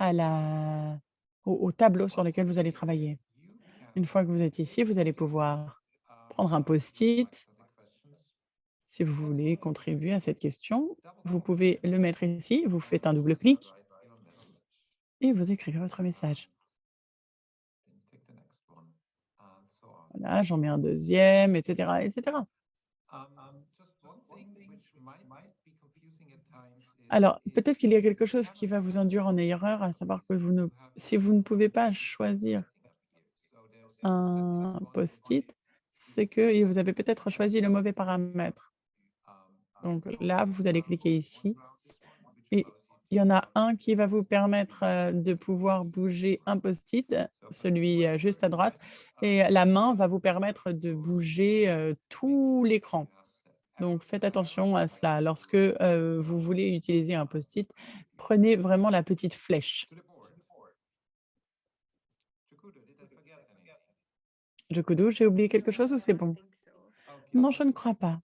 à au tableau sur lequel vous allez travailler. Une fois que vous êtes ici, vous allez pouvoir prendre un post-it. Si vous voulez contribuer à cette question, vous pouvez le mettre ici, vous faites un double clic et vous écrivez votre message. Voilà, j'en mets un deuxième, etc., etc. Alors, peut-être qu'il y a quelque chose qui va vous induire en erreur, à savoir que si vous ne pouvez pas choisir un post-it, c'est que vous avez peut-être choisi le mauvais paramètre. Donc là, vous allez cliquer ici et il y en a un qui va vous permettre de pouvoir bouger un post-it, celui juste à droite, et la main va vous permettre de bouger tout l'écran. Donc faites attention à cela. Lorsque vous voulez utiliser un post-it, prenez vraiment la petite flèche. Jokodo, j'ai oublié quelque chose ou c'est bon? Non, je ne crois pas.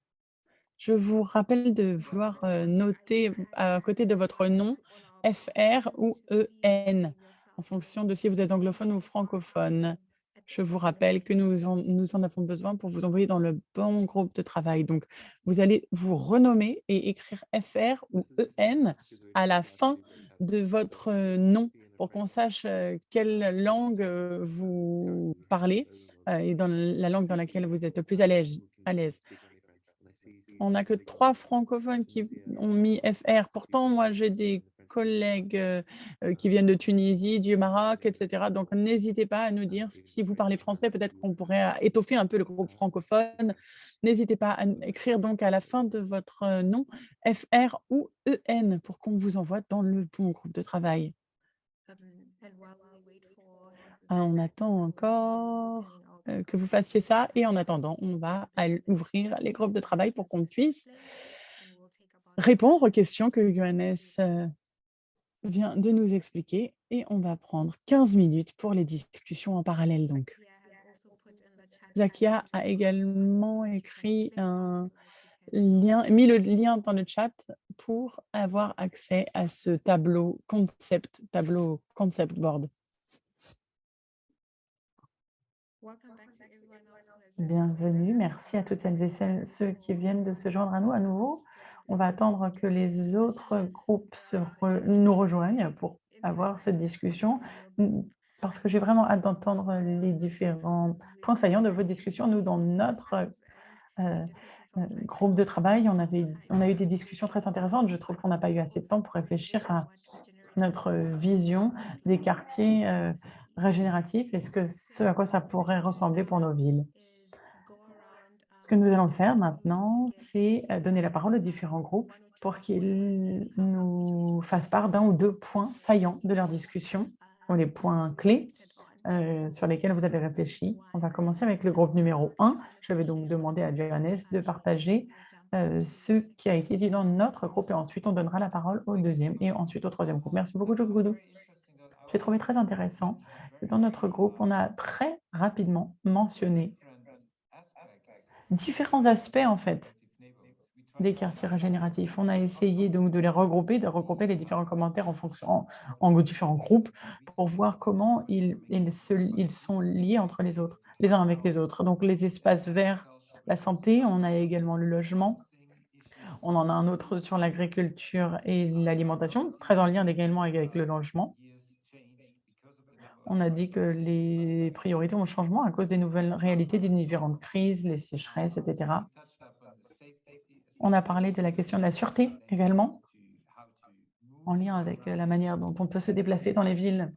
Je vous rappelle de vouloir noter à côté de votre nom FR ou EN en fonction de si vous êtes anglophone ou francophone. Je vous rappelle que nous en avons besoin pour vous envoyer dans le bon groupe de travail. Donc, vous allez vous renommer et écrire FR ou EN à la fin de votre nom pour qu'on sache quelle langue vous parlez et dans la langue dans laquelle vous êtes le plus à l'aise. On n'a que 3 francophones qui ont mis FR. Pourtant, moi, j'ai des collègues, qui viennent de Tunisie, du Maroc, et cetera. Donc n'hésitez pas à nous dire si vous parlez français, peut-être qu'on pourrait étoffer un peu le groupe francophone. N'hésitez pas à écrire donc à la fin de votre, nom FR ou EN pour qu'on vous envoie dans le bon groupe de travail. Ah, on attend encore, que vous fassiez ça et en attendant, on va ouvrir les groupes de travail pour qu'on puisse répondre aux questions que Johannes vient de nous expliquer et on va prendre 15 minutes pour les discussions en parallèle donc. Zakia a également écrit mis le lien dans le chat pour avoir accès à ce tableau concept board. Bienvenue, merci à toutes celles et ceux qui viennent de se joindre à nous à nouveau. On va attendre que les autres groupes nous rejoignent pour avoir cette discussion, parce que j'ai vraiment hâte d'entendre les différents points saillants de votre discussion. Nous, dans notre groupe de travail, on a eu des discussions très intéressantes. Je trouve qu'on n'a pas eu assez de temps pour réfléchir à notre vision des quartiers régénératifs et ce à quoi ça pourrait ressembler pour nos villes. Ce que nous allons faire maintenant, c'est donner la parole aux différents groupes pour qu'ils nous fassent part d'un ou deux points saillants de leur discussion, ou les points clés sur lesquels vous avez réfléchi. On va commencer avec le groupe numéro 1. Je vais donc demander à Johannes de partager ce qui a été dit dans notre groupe et ensuite on donnera la parole au deuxième et ensuite au troisième groupe. Merci beaucoup, Jogoudou. J'ai trouvé très intéressant que dans notre groupe, on a très rapidement mentionné différents aspects en fait des quartiers régénératifs. On a essayé donc de regrouper les différents commentaires en différents groupes pour voir comment ils sont liés entre les uns avec les autres. Donc les espaces verts, la santé, on a également le logement. On en a un autre sur l'agriculture et l'alimentation, très en lien également avec le logement. On a dit que les priorités ont changé à cause des nouvelles réalités, des différentes crises, les sécheresses, etc. On a parlé de la question de la sûreté également, en lien avec la manière dont on peut se déplacer dans les villes.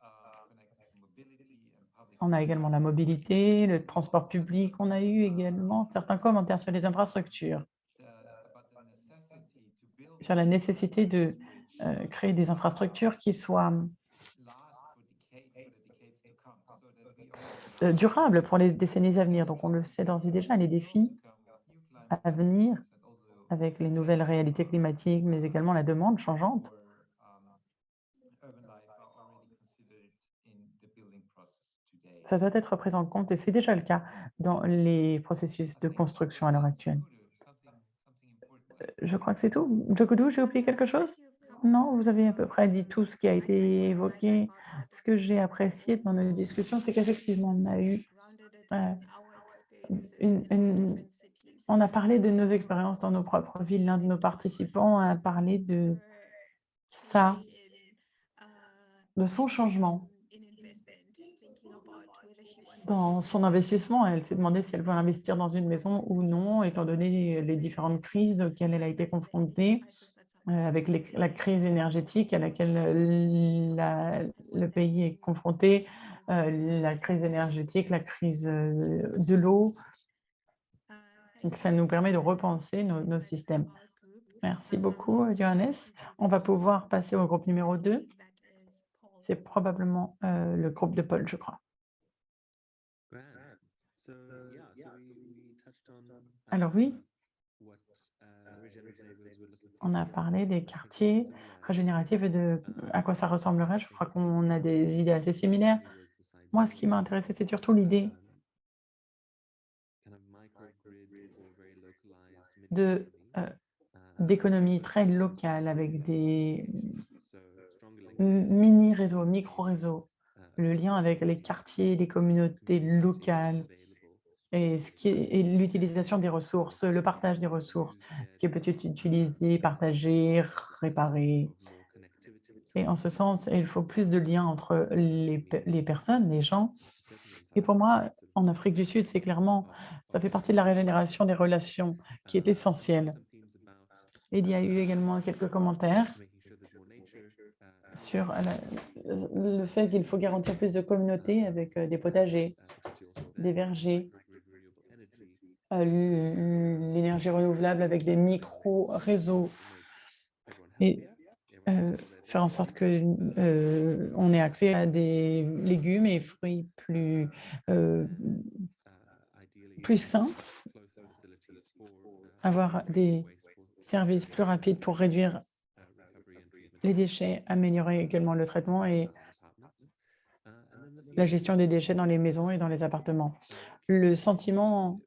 On a également la mobilité, le transport public. On a eu également certains commentaires sur les infrastructures, sur la nécessité de créer des infrastructures qui soient durables pour les décennies à venir. Donc, on le sait d'ores et déjà, les défis à venir avec les nouvelles réalités climatiques, mais également la demande changeante. Ça doit être pris en compte et c'est déjà le cas dans les processus de construction à l'heure actuelle. Je crois que c'est tout. Jokoudou, j'ai oublié quelque chose? Non, vous avez à peu près dit tout ce qui a été évoqué. Ce que j'ai apprécié dans nos discussions, c'est qu'effectivement, on a eu on a parlé de nos expériences dans nos propres villes. L'un de nos participants a parlé de ça, de son changement dans son investissement. Elle s'est demandé si elle veut investir dans une maison ou non, étant donné les différentes crises auxquelles elle a été confrontée, avec la crise énergétique à laquelle le pays est confronté, la crise énergétique, la crise de l'eau. Donc, ça nous permet de repenser nos systèmes. Merci beaucoup, Johannes. On va pouvoir passer au groupe numéro 2. C'est probablement le groupe de Paul, je crois. Alors oui, on a parlé des quartiers régénératifs et de à quoi ça ressemblerait. Je crois qu'on a des idées assez similaires. Moi, ce qui m'a intéressé, c'est surtout l'idée d'économie très locale avec des mini-réseaux, micro-réseaux, le lien avec les quartiers, les communautés locales et l'utilisation des ressources, le partage des ressources, ce qui peut être utilisé, partagé, réparé. Et en ce sens, il faut plus de liens entre les personnes, les gens. Et pour moi, en Afrique du Sud, c'est clairement, ça fait partie de la régénération des relations qui est essentielle. Il y a eu également quelques commentaires sur le fait qu'il faut garantir plus de communautés avec des potagers, des vergers, l'énergie renouvelable avec des micro-réseaux et faire en sorte que on ait accès à des légumes et fruits plus simples, avoir des services plus rapides pour réduire les déchets, améliorer également le traitement et la gestion des déchets dans les maisons et dans les appartements. Le sentiment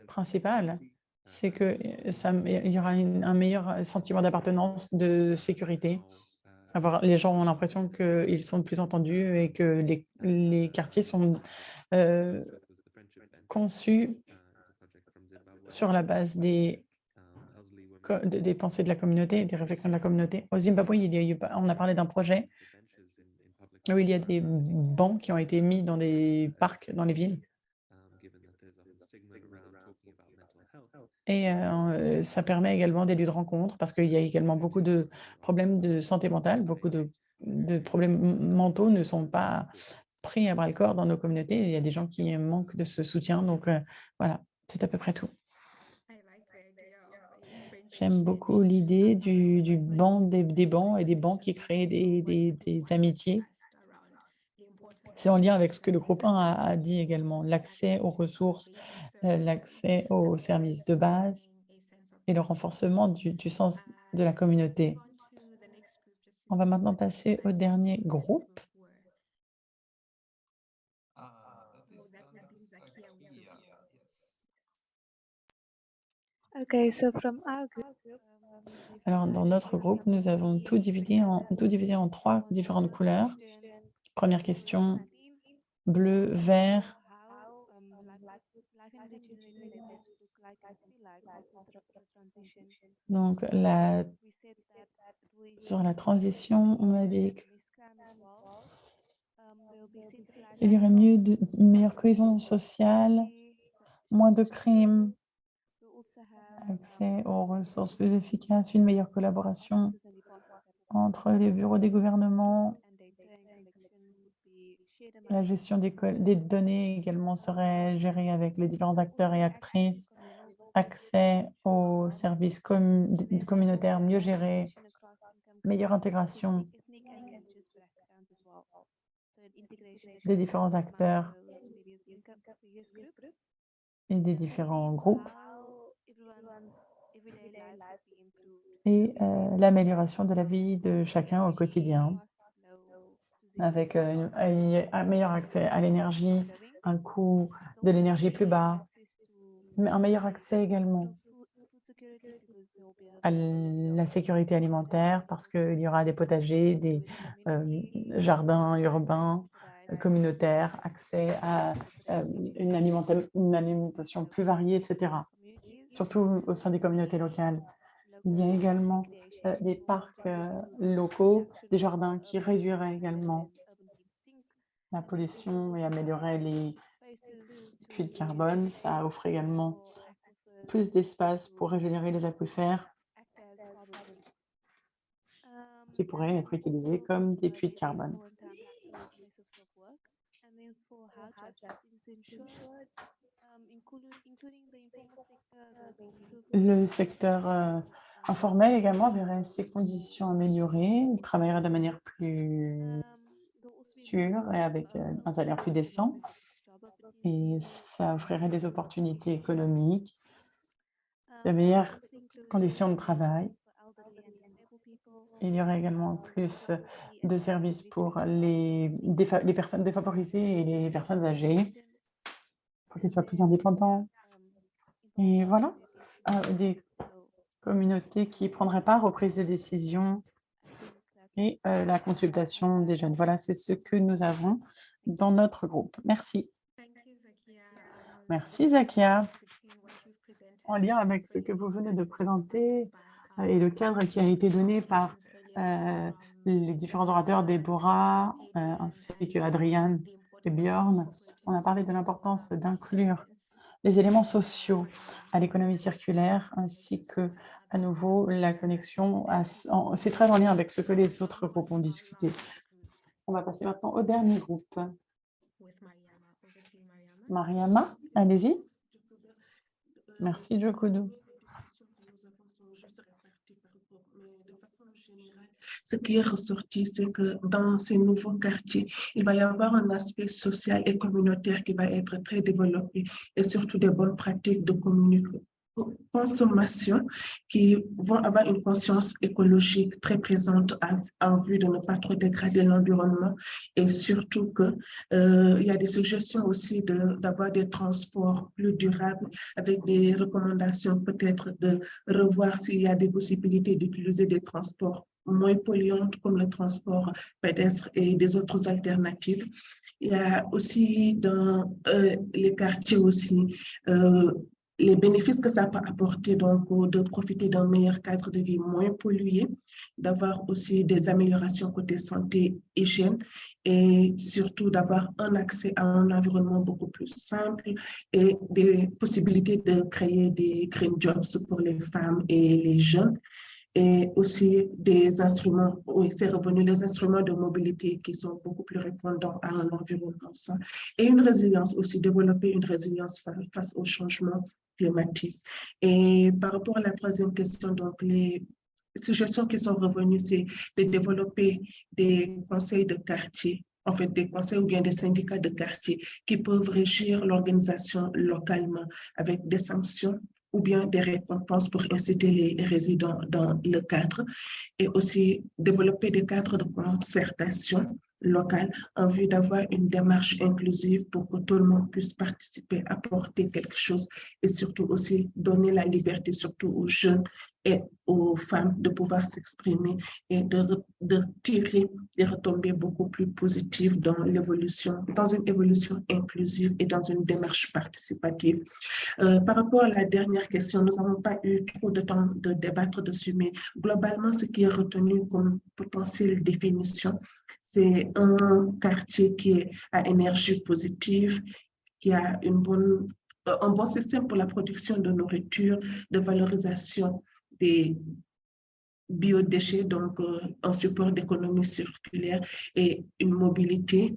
principal, c'est que il y aura un meilleur sentiment d'appartenance, de sécurité. Les gens ont l'impression qu'ils sont plus entendus et que les quartiers sont conçus sur la base des pensées de la communauté, des réflexions de la communauté. Au Zimbabwe, on a parlé d'un projet où il y a des bancs qui ont été mis dans des parcs, dans les villes. Et ça permet également des lieux de rencontre parce qu'il y a également beaucoup de problèmes de santé mentale, beaucoup de problèmes mentaux ne sont pas pris à bras-le-corps dans nos communautés. Il y a des gens qui manquent de ce soutien. Donc voilà, c'est à peu près tout. J'aime beaucoup l'idée du banc, des bancs et des bancs qui créent des amitiés. C'est en lien avec ce que le groupe 1 a dit également, l'accès aux ressources, l'accès aux services de base et le renforcement du sens de la communauté. On va maintenant passer au dernier groupe. Okay, so from our group, Alors, dans notre groupe, nous avons tout divisé en 3 différentes couleurs. Première question, bleu, vert. Donc, sur la transition, on a dit qu'il y aurait une meilleure cohésion sociale, moins de crimes, accès aux ressources plus efficaces, une meilleure collaboration entre les bureaux des gouvernements. La gestion des données également serait gérée avec les différents acteurs et actrices. Accès aux services communautaires mieux gérés, meilleure intégration des différents acteurs et des différents groupes et l'amélioration de la vie de chacun au quotidien avec un meilleur accès à l'énergie, un coût de l'énergie plus bas, mais un meilleur accès également à la sécurité alimentaire parce qu'il y aura des potagers, des jardins urbains, communautaires, accès à une alimentation plus variée, etc. Surtout au sein des communautés locales. Il y a également des parcs locaux, des jardins qui réduiraient également la pollution et amélioreraient les puits de carbone. Ça offre également plus d'espace pour régénérer les aquifères qui pourraient être utilisés comme des puits de carbone. Le secteur informel également verrait ses conditions améliorées, il travaillerait de manière plus sûre et avec un salaire plus décent. Et ça offrirait des opportunités économiques, de meilleures conditions de travail. Il y aurait également plus de services pour les personnes défavorisées et les personnes âgées, pour qu'ils soient plus indépendants. Et voilà, des communautés qui prendraient part aux prises de décision et la consultation des jeunes. Voilà, c'est ce que nous avons dans notre groupe. Merci. Merci, Zakia. En lien avec ce que vous venez de présenter et le cadre qui a été donné par les différents orateurs, Déborah, ainsi que Adriane et Bjorn, on a parlé de l'importance d'inclure les éléments sociaux à l'économie circulaire, ainsi que, à nouveau, la connexion. C'est très en lien avec ce que les autres groupes ont discuté. On va passer maintenant au dernier groupe. Mariama, allez-y. Merci, Jokoudou. Ce qui est ressorti, c'est que dans ces nouveaux quartiers, il va y avoir un aspect social et communautaire qui va être très développé et surtout des bonnes pratiques de consommation qui vont avoir une conscience écologique très présente en vue de ne pas trop dégrader l'environnement et surtout que il y a des suggestions aussi d'avoir des transports plus durables avec des recommandations peut-être de revoir s'il y a des possibilités d'utiliser des transports moins polluantes comme le transport pédestre et des autres alternatives. Il y a aussi dans les quartiers aussi les bénéfices que ça peut apporter, donc de profiter d'un meilleur cadre de vie moins pollué, d'avoir aussi des améliorations côté santé, hygiène et surtout d'avoir un accès à un environnement beaucoup plus simple et des possibilités de créer des green jobs pour les femmes et les jeunes et aussi des instruments, oui, c'est revenu, les instruments de mobilité qui sont beaucoup plus répondants à un environnement sain et une résilience aussi, développer une résilience face au changement climatique. Et par rapport à la troisième question, donc les suggestions qui sont revenues, c'est de développer des conseils de quartier, en fait des conseils ou bien des syndicats de quartier qui peuvent régir l'organisation localement avec des sanctions ou bien des récompenses pour inciter les résidents dans le cadre et aussi développer des cadres de concertation locale en vue d'avoir une démarche inclusive pour que tout le monde puisse participer, apporter quelque chose et surtout aussi donner la liberté surtout aux jeunes et aux femmes de pouvoir s'exprimer et de tirer des retombées beaucoup plus positives dans l'évolution, dans une évolution inclusive et dans une démarche participative. Par rapport à la dernière question, nous n'avons pas eu trop de temps de débattre dessus, mais globalement, ce qui est retenu comme potentielle définition, c'est un quartier qui est à énergie positive, qui a une bonne un bon système pour la production de nourriture, de valorisation des biodéchets, donc un support d'économie circulaire et une mobilité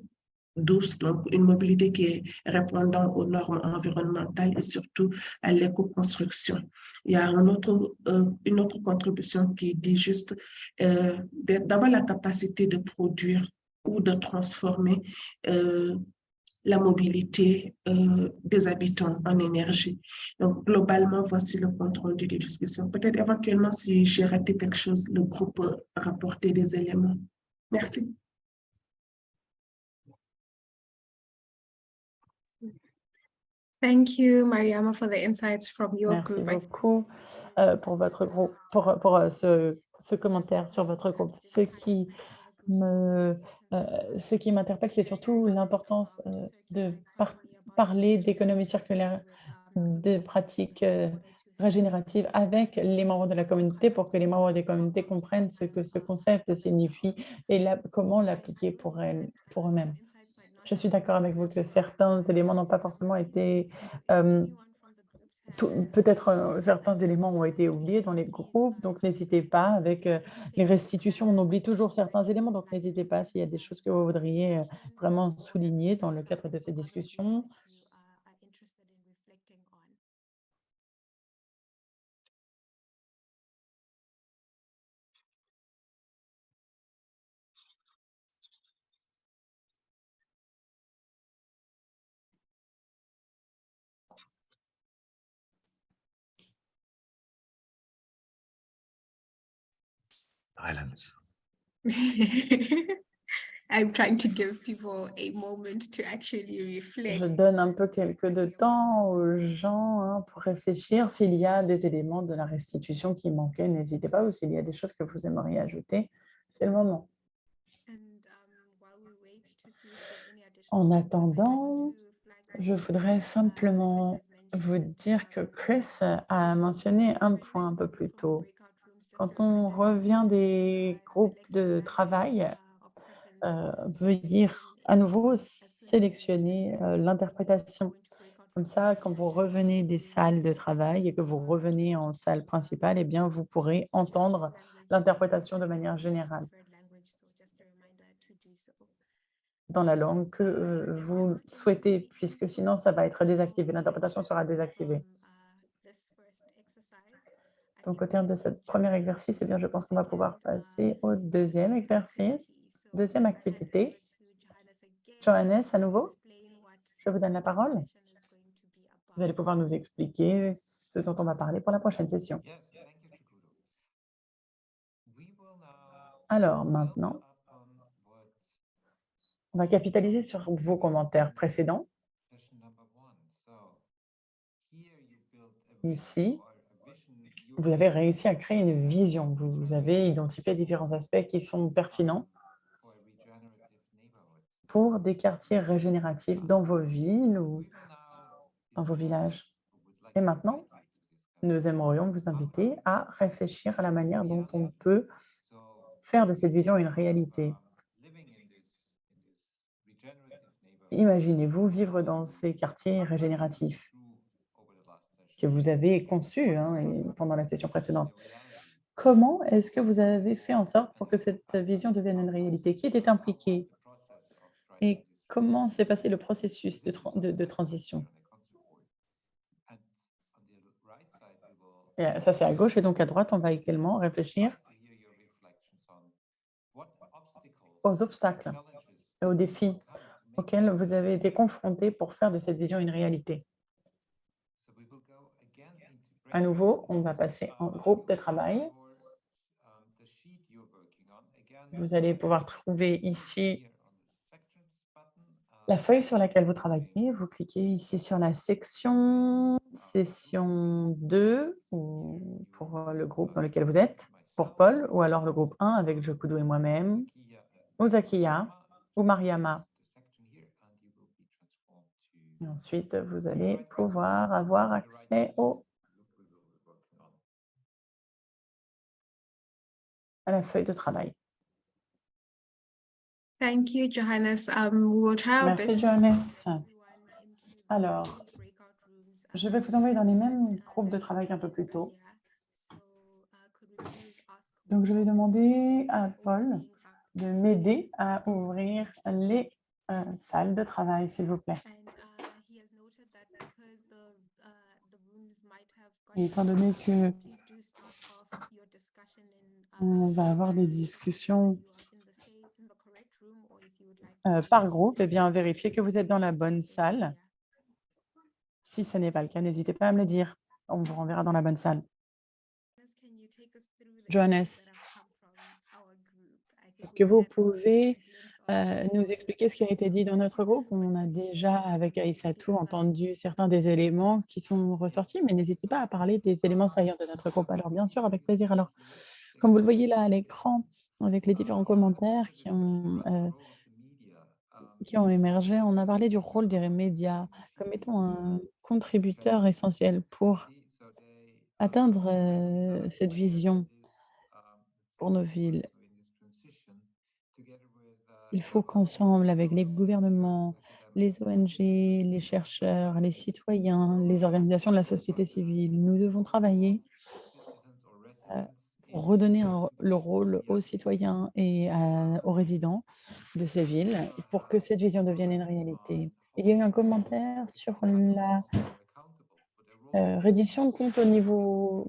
douce, donc une mobilité qui est répondant aux normes environnementales et surtout à l'éco-construction. Il y a une autre contribution qui dit juste d'avoir la capacité de produire ou de transformer la mobilité des habitants en énergie. Donc, globalement, voici le compte rendu des discussions. Peut-être éventuellement, si j'ai raté quelque chose, le groupe peut rapporter des éléments. Merci. Thank you, Mariama, for the insights from your Merci group. beaucoup pour votre groupe, pour ce commentaire sur votre groupe. Ce qui m'interpelle, c'est surtout l'importance de parler d'économie circulaire, de pratiques régénératives avec les membres de la communauté pour que les membres des communautés comprennent ce que ce concept signifie et comment l'appliquer pour eux-mêmes. Je suis d'accord avec vous que certains éléments n'ont pas forcément été peut-être certains éléments ont été oubliés dans les groupes, donc n'hésitez pas avec les restitutions, on oublie toujours certains éléments, donc n'hésitez pas s'il y a des choses que vous voudriez vraiment souligner dans le cadre de ces discussions. Silence. I'm trying to give people a moment to actually reflect. Je donne un peu de temps aux gens pour réfléchir. S'il y a des éléments de la restitution qui manquaient, n'hésitez pas, ou s'il y a des choses que vous aimeriez ajouter, c'est le moment. En attendant, je voudrais simplement vous dire que Chris a mentionné un point un peu plus tôt. Quand on revient des groupes de travail, veuillez à nouveau sélectionner l'interprétation. Comme ça, quand vous revenez des salles de travail et que vous revenez en salle principale, eh bien, vous pourrez entendre l'interprétation de manière générale dans la langue que vous souhaitez, puisque sinon, ça va être désactivé. L'interprétation sera désactivée. Donc, au terme de ce premier exercice, eh bien, je pense qu'on va pouvoir passer au deuxième exercice, deuxième activité. Johannes, à nouveau, je vous donne la parole. Vous allez pouvoir nous expliquer ce dont on va parler pour la prochaine session. Alors, maintenant, on va capitaliser sur vos commentaires précédents. Ici, vous avez réussi à créer une vision. Vous avez identifié différents aspects qui sont pertinents pour des quartiers régénératifs dans vos villes ou dans vos villages. Et maintenant, nous aimerions vous inviter à réfléchir à la manière dont on peut faire de cette vision une réalité. Imaginez-vous vivre dans ces quartiers régénératifs que vous avez conçus pendant la session précédente. Comment est-ce que vous avez fait en sorte pour que cette vision devienne une réalité? Qui était impliqué? Et comment s'est passé le processus de transition? Et ça, c'est à gauche, et donc à droite, on va également réfléchir aux obstacles et aux défis auxquels vous avez été confrontés pour faire de cette vision une réalité. À nouveau, on va passer en groupe de travail. Vous allez pouvoir trouver ici la feuille sur laquelle vous travaillez. Vous cliquez ici sur la session 2 ou pour le groupe dans lequel vous êtes, pour Paul, ou alors le groupe 1 avec Jokudo et moi-même, ou Zakia, ou Mariama. Et ensuite, vous allez pouvoir avoir accès à la feuille de travail. Thank you, Johannes. We will try our Merci, best. Johannes. Alors, Je vais vous envoyer dans les mêmes groupes de travail qu'un peu plus tôt. Donc, je vais demander à Paul de m'aider à ouvrir les salles de travail, s'il vous plaît. Et étant donné que on va avoir des discussions par groupe, eh bien, vérifiez que vous êtes dans la bonne salle. Si ce n'est pas le cas, n'hésitez pas à me le dire. On vous renverra dans la bonne salle. Johannes, est-ce que vous pouvez nous expliquer ce qui a été dit dans notre groupe? On a déjà, avec Aïssatou, entendu certains des éléments qui sont ressortis, mais n'hésitez pas à parler des éléments saillants de notre groupe. Alors, bien sûr, avec plaisir. Alors, comme vous le voyez là à l'écran, avec les différents commentaires qui ont émergé, on a parlé du rôle des médias comme étant un contributeur essentiel pour atteindre cette vision pour nos villes. Il faut qu'ensemble, avec les gouvernements, les ONG, les chercheurs, les citoyens, les organisations de la société civile, nous devons travailler pour redonner le rôle aux citoyens et aux résidents de ces villes pour que cette vision devienne une réalité. Il y a eu un commentaire sur la reddition de comptes au niveau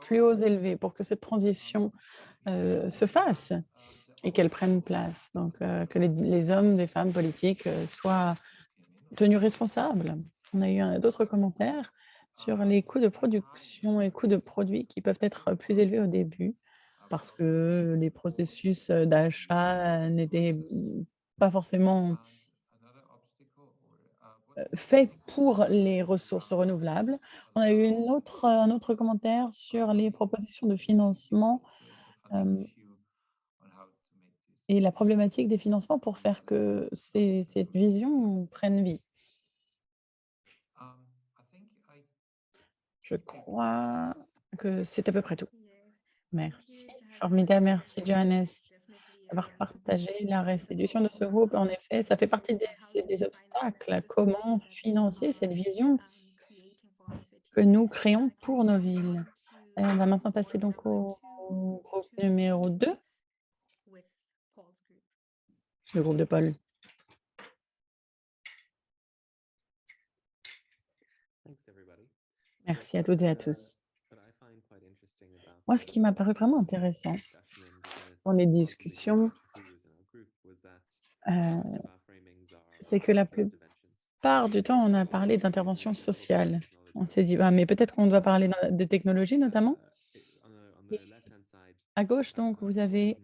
plus haut élevé pour que cette transition se fasse et qu'elle prenne place. Donc, que les hommes, les femmes politiques soient tenus responsables. On a eu d'autres commentaires sur les coûts de production et coûts de produits qui peuvent être plus élevés au début parce que les processus d'achat n'étaient pas forcément faits pour les ressources renouvelables. On a eu un autre commentaire sur les propositions de financement et la problématique des financements pour faire que cette vision prenne vie. Je crois que c'est à peu près tout. Merci. Formidable, merci Johannes d'avoir partagé la restitution de ce groupe. En effet, ça fait partie des obstacles. Comment financer cette vision que nous créons pour nos villes? Et on va maintenant passer donc au groupe numéro 2, le groupe de Paul. Merci à toutes et à tous. Moi, ce qui m'a paru vraiment intéressant dans les discussions, c'est que la plupart du temps, on a parlé d'intervention sociale. On s'est dit, ah, mais peut-être qu'on doit parler de technologie notamment. Et à gauche, donc, vous avez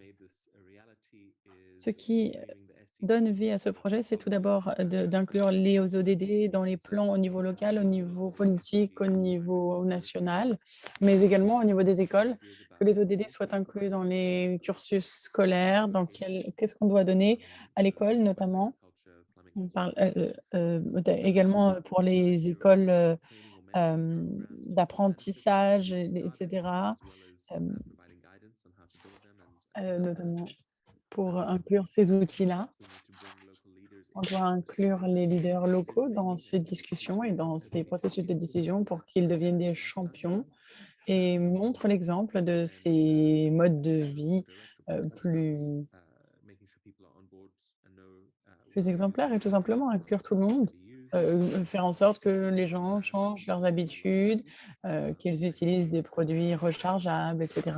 ce qui donne vie à ce projet, c'est tout d'abord d'inclure les ODD dans les plans au niveau local, au niveau politique, au niveau national, mais également au niveau des écoles, que les ODD soient inclus dans les cursus scolaires, dans qu'est-ce qu'on doit donner à l'école notamment. On parle également pour les écoles d'apprentissage, etc., notamment pour inclure ces outils-là. On doit inclure les leaders locaux dans ces discussions et dans ces processus de décision pour qu'ils deviennent des champions et montrent l'exemple de ces modes de vie plus exemplaires et tout simplement inclure tout le monde. Faire en sorte que les gens changent leurs habitudes, qu'ils utilisent des produits rechargeables, etc.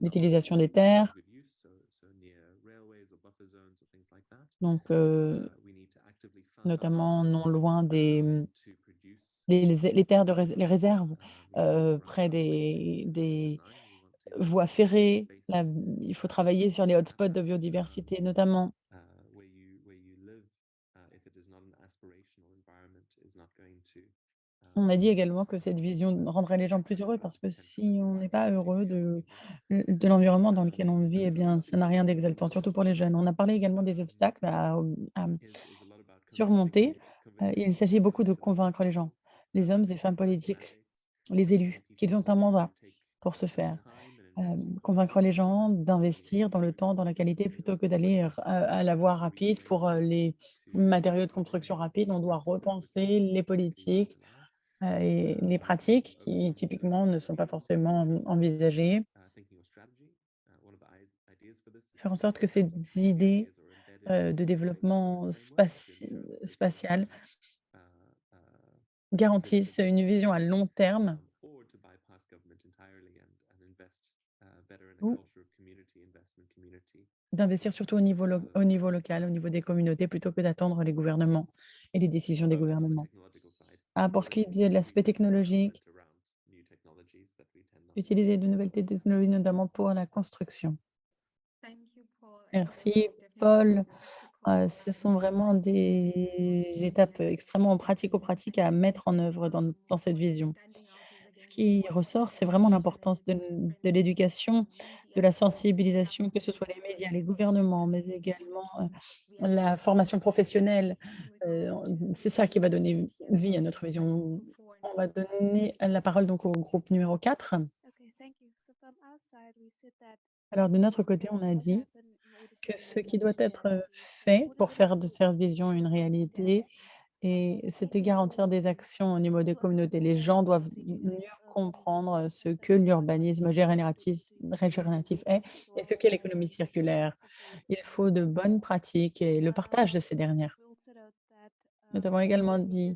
L'utilisation des terres. Donc, notamment non loin les terres les réserves près des voies ferrées. Là, il faut travailler sur les hotspots de biodiversité notamment. On m'a dit également que cette vision rendrait les gens plus heureux parce que si on n'est pas heureux de l'environnement dans lequel on vit, eh bien, ça n'a rien d'exaltant, surtout pour les jeunes. On a parlé également des obstacles à surmonter. Il s'agit beaucoup de convaincre les gens, les hommes et femmes politiques, les élus, qu'ils ont un mandat pour ce faire. Convaincre les gens d'investir dans le temps, dans la qualité, plutôt que d'aller à la voie rapide pour les matériaux de construction rapide. On doit repenser les politiques et les pratiques qui typiquement ne sont pas forcément envisagées. Faire en sorte que ces idées de développement spatial garantissent une vision à long terme ou d'investir surtout au niveau local, au niveau des communautés, plutôt que d'attendre les gouvernements et les décisions des gouvernements. Ah, pour ce qui est de l'aspect technologique, utiliser de nouvelles technologies, notamment pour la construction. Merci, Paul. Ce sont vraiment des étapes extrêmement pratico-pratiques à mettre en œuvre dans cette vision. Ce qui ressort, c'est vraiment l'importance de l'éducation, de la sensibilisation, que ce soit les médias, les gouvernements, mais également la formation professionnelle. C'est ça qui va donner vie à notre vision. On va donner la parole donc au groupe numéro 4. Alors de notre côté, on a dit que ce qui doit être fait pour faire de cette vision une réalité, et c'était garantir des actions au niveau des communautés. Les gens doivent mieux comprendre ce que l'urbanisme régénératif est et ce qu'est l'économie circulaire. Il faut de bonnes pratiques et le partage de ces dernières. Nous avons également dit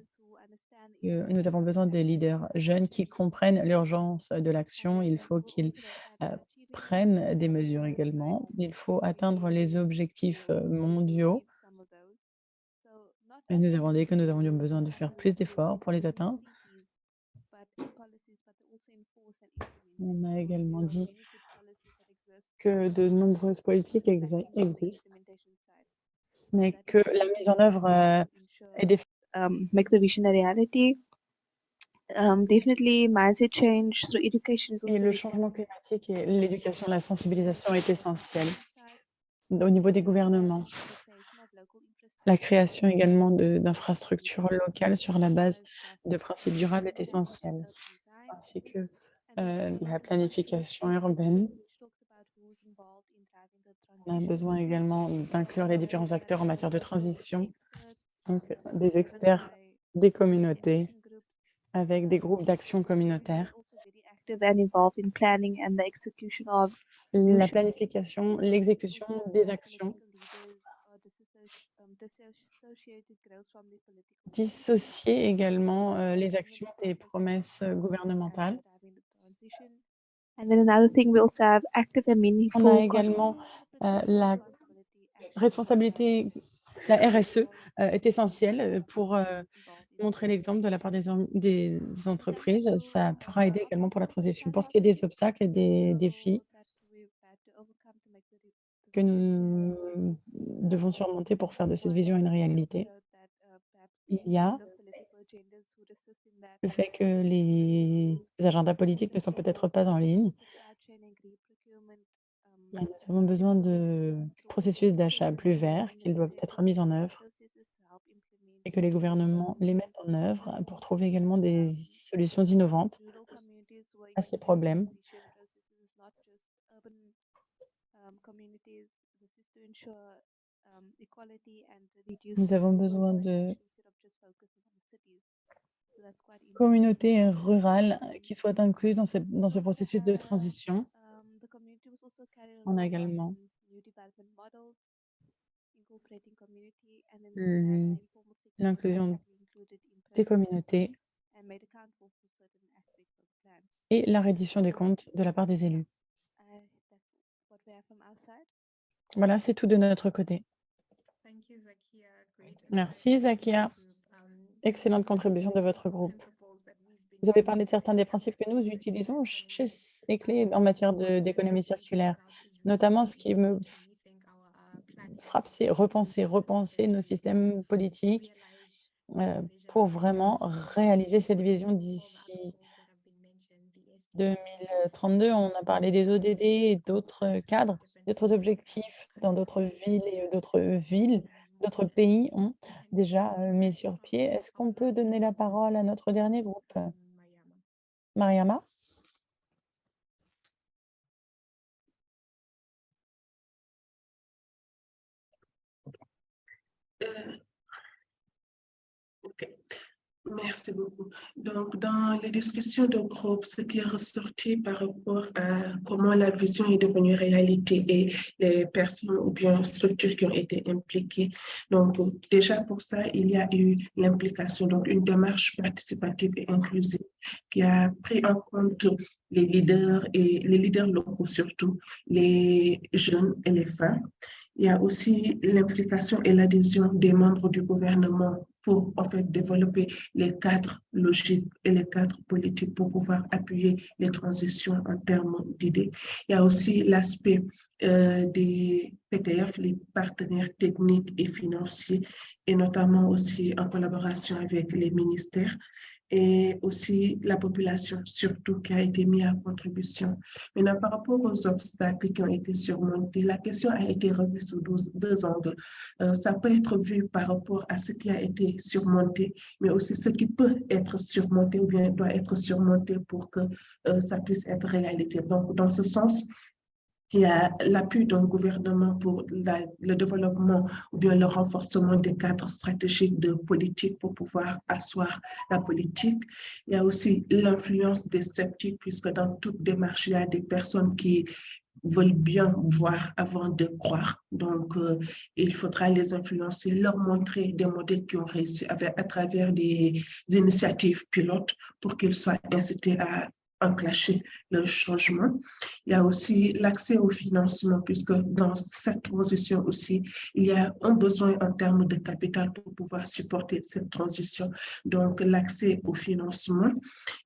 que nous avons besoin de leaders jeunes qui comprennent l'urgence de l'action. Il faut qu'ils euh, prennent des mesures également. Il faut atteindre les objectifs mondiaux. Et nous avons dit que nous avions besoin de faire plus d'efforts pour les atteindre. On a également dit que de nombreuses politiques existent, mais que la mise en œuvre est des make the vision a reality. Definitely, mindset change through education is et also le very changement climatique et l'éducation, la sensibilisation est essentielle au niveau des gouvernements. La création également d'infrastructures locales sur la base de principes durables est essentielle, ainsi que la planification urbaine. On a besoin également d'inclure les différents acteurs en matière de transition, donc des experts, des communautés, avec des groupes d'action communautaires. active and involved in planning and the execution of La planification, l'exécution des actions, dissocier également les actions des promesses gouvernementales. And then another thing, we also have active and meaningful On a également la responsabilité, la RSE est essentielle pour montrer l'exemple de la part des entreprises. Ça pourra aider également pour la transition. Pour ce qui est des obstacles et des défis que nous devons surmonter pour faire de cette vision une réalité, il y a le fait que les agendas politiques ne sont peut-être pas en ligne. Mais nous avons besoin de processus d'achat plus verts qui doivent être mis en œuvre et que les gouvernements les mettent en œuvre pour trouver également des solutions innovantes à ces problèmes. Nous avons besoin de communautés rurales qui soient incluses dans ce processus de transition. On a également l'inclusion des communautés et la reddition des comptes de la part des élus. Voilà, c'est tout de notre côté. Merci, Zakia. Excellente contribution de votre groupe. Vous avez parlé de certains des principes que nous utilisons chez Eclé en matière d'économie circulaire. Notamment, ce qui me frappe, c'est repenser nos systèmes politiques pour vraiment réaliser cette vision d'ici 2032. On a parlé des ODD et d'autres cadres, d'autres objectifs dans d'autres villes et d'autres pays ont déjà mis sur pied. Est-ce qu'on peut donner la parole à notre dernier groupe? Mariama? Ok. Merci beaucoup. Donc, dans les discussions de groupe, ce qui est ressorti par rapport à comment la vision est devenue réalité et les personnes ou bien structures qui ont été impliquées. Donc, déjà pour ça, il y a eu l'implication, donc une démarche participative et inclusive qui a pris en compte les leaders et les leaders locaux surtout, les jeunes et les femmes. Il y a aussi l'implication et l'adhésion des membres du gouvernement pour en fait développer les cadres logiques et les cadres politiques pour pouvoir appuyer les transitions en termes d'idées. Il y a aussi l'aspect des PTF, les partenaires techniques et financiers, et notamment aussi en collaboration avec les ministères et aussi la population, surtout qui a été mise à contribution. Maintenant, par rapport aux obstacles qui ont été surmontés, la question a été revue sous deux angles. Ça peut être vu par rapport à ce qui a été surmonté, mais aussi ce qui peut être surmonté ou bien doit être surmonté pour que ça puisse être réalité. Donc, dans ce sens, il y a l'appui d'un gouvernement pour le développement ou bien le renforcement des cadres stratégiques de politique pour pouvoir asseoir la politique. Il y a aussi l'influence des sceptiques, puisque dans toute démarche, il y a des personnes qui veulent bien voir avant de croire. Donc, il faudra les influencer, leur montrer des modèles qui ont réussi à travers des initiatives pilotes pour qu'ils soient incités à enclencher le changement. Il y a aussi l'accès au financement, puisque dans cette transition aussi, il y a un besoin en termes de capital pour pouvoir supporter cette transition. Donc, l'accès au financement.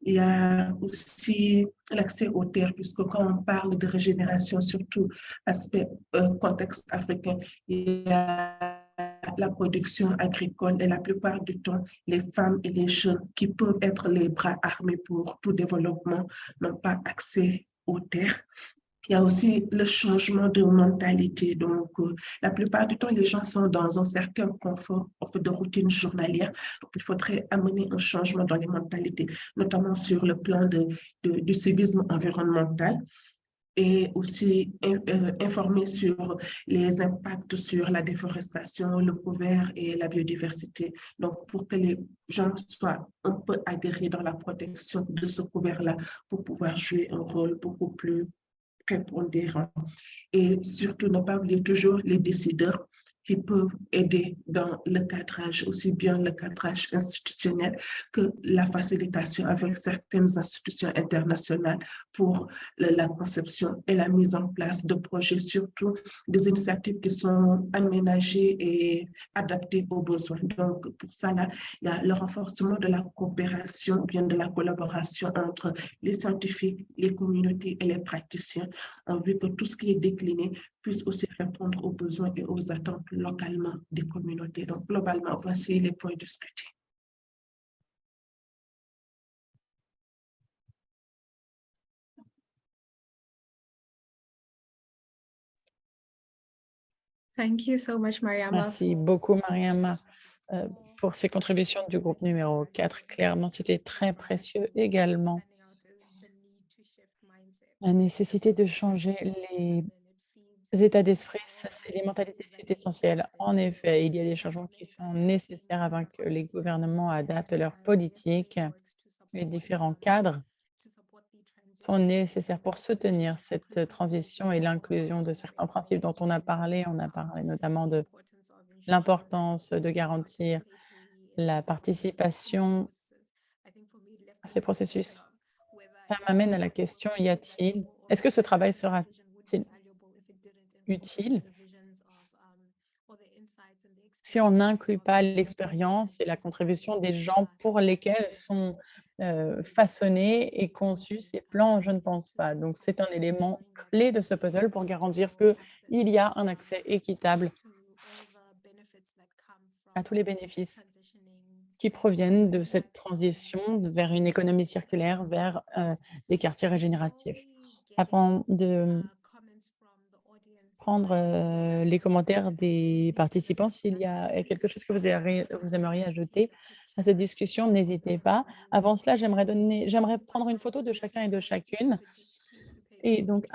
Il y a aussi l'accès aux terres, puisque quand on parle de régénération, surtout aspect contexte africain, il y a la production agricole et la plupart du temps, les femmes et les jeunes qui peuvent être les bras armés pour tout développement n'ont pas accès aux terres. Il y a aussi le changement de mentalité. Donc, la plupart du temps, les gens sont dans un certain confort de routine journalière. Donc, il faudrait amener un changement dans les mentalités, notamment sur le plan du civisme environnemental et aussi informer sur les impacts sur la déforestation, le couvert et la biodiversité. Donc, pour que les gens soient un peu aguerris dans la protection de ce couvert-là pour pouvoir jouer un rôle beaucoup plus prépondérant. Et surtout, ne pas oublier toujours les décideurs qui peuvent aider dans le cadrage, aussi bien le cadrage institutionnel que la facilitation avec certaines institutions internationales pour la conception et la mise en place de projets, surtout des initiatives qui sont aménagées et adaptées aux besoins. Donc, pour ça, là, il y a le renforcement de la coopération, bien de la collaboration entre les scientifiques, les communautés et les praticiens, en vue que tout ce qui est décliné puisse aussi répondre aux besoins et aux attentes localement des communautés. Donc, globalement, voici les points discutés. Thank you so much, Mariama. Merci beaucoup, Mariama, pour ces contributions du groupe numéro 4. Clairement, c'était très précieux également. La nécessité de changer les états d'esprit, les mentalités, c'est essentiel. En effet, il y a des changements qui sont nécessaires avant que les gouvernements adaptent leurs politiques. Les différents cadres sont nécessaires pour soutenir cette transition et l'inclusion de certains principes dont on a parlé. On a parlé notamment de l'importance de garantir la participation à ces processus. Ça m'amène à la question, est-ce que ce travail sera-t-il utile si on n'inclut pas l'expérience et la contribution des gens pour lesquels sont façonnés et conçus ces plans? Je ne pense pas. Donc, c'est un élément clé de ce puzzle pour garantir qu'il y a un accès équitable à tous les bénéfices qui proviennent de cette transition vers une économie circulaire, vers des quartiers régénératifs. Avant de prendre les commentaires des participants, s'il y a quelque chose que vous aimeriez ajouter à cette discussion, n'hésitez pas. Avant cela, j'aimerais prendre une photo de chacun et de chacune. Et donc,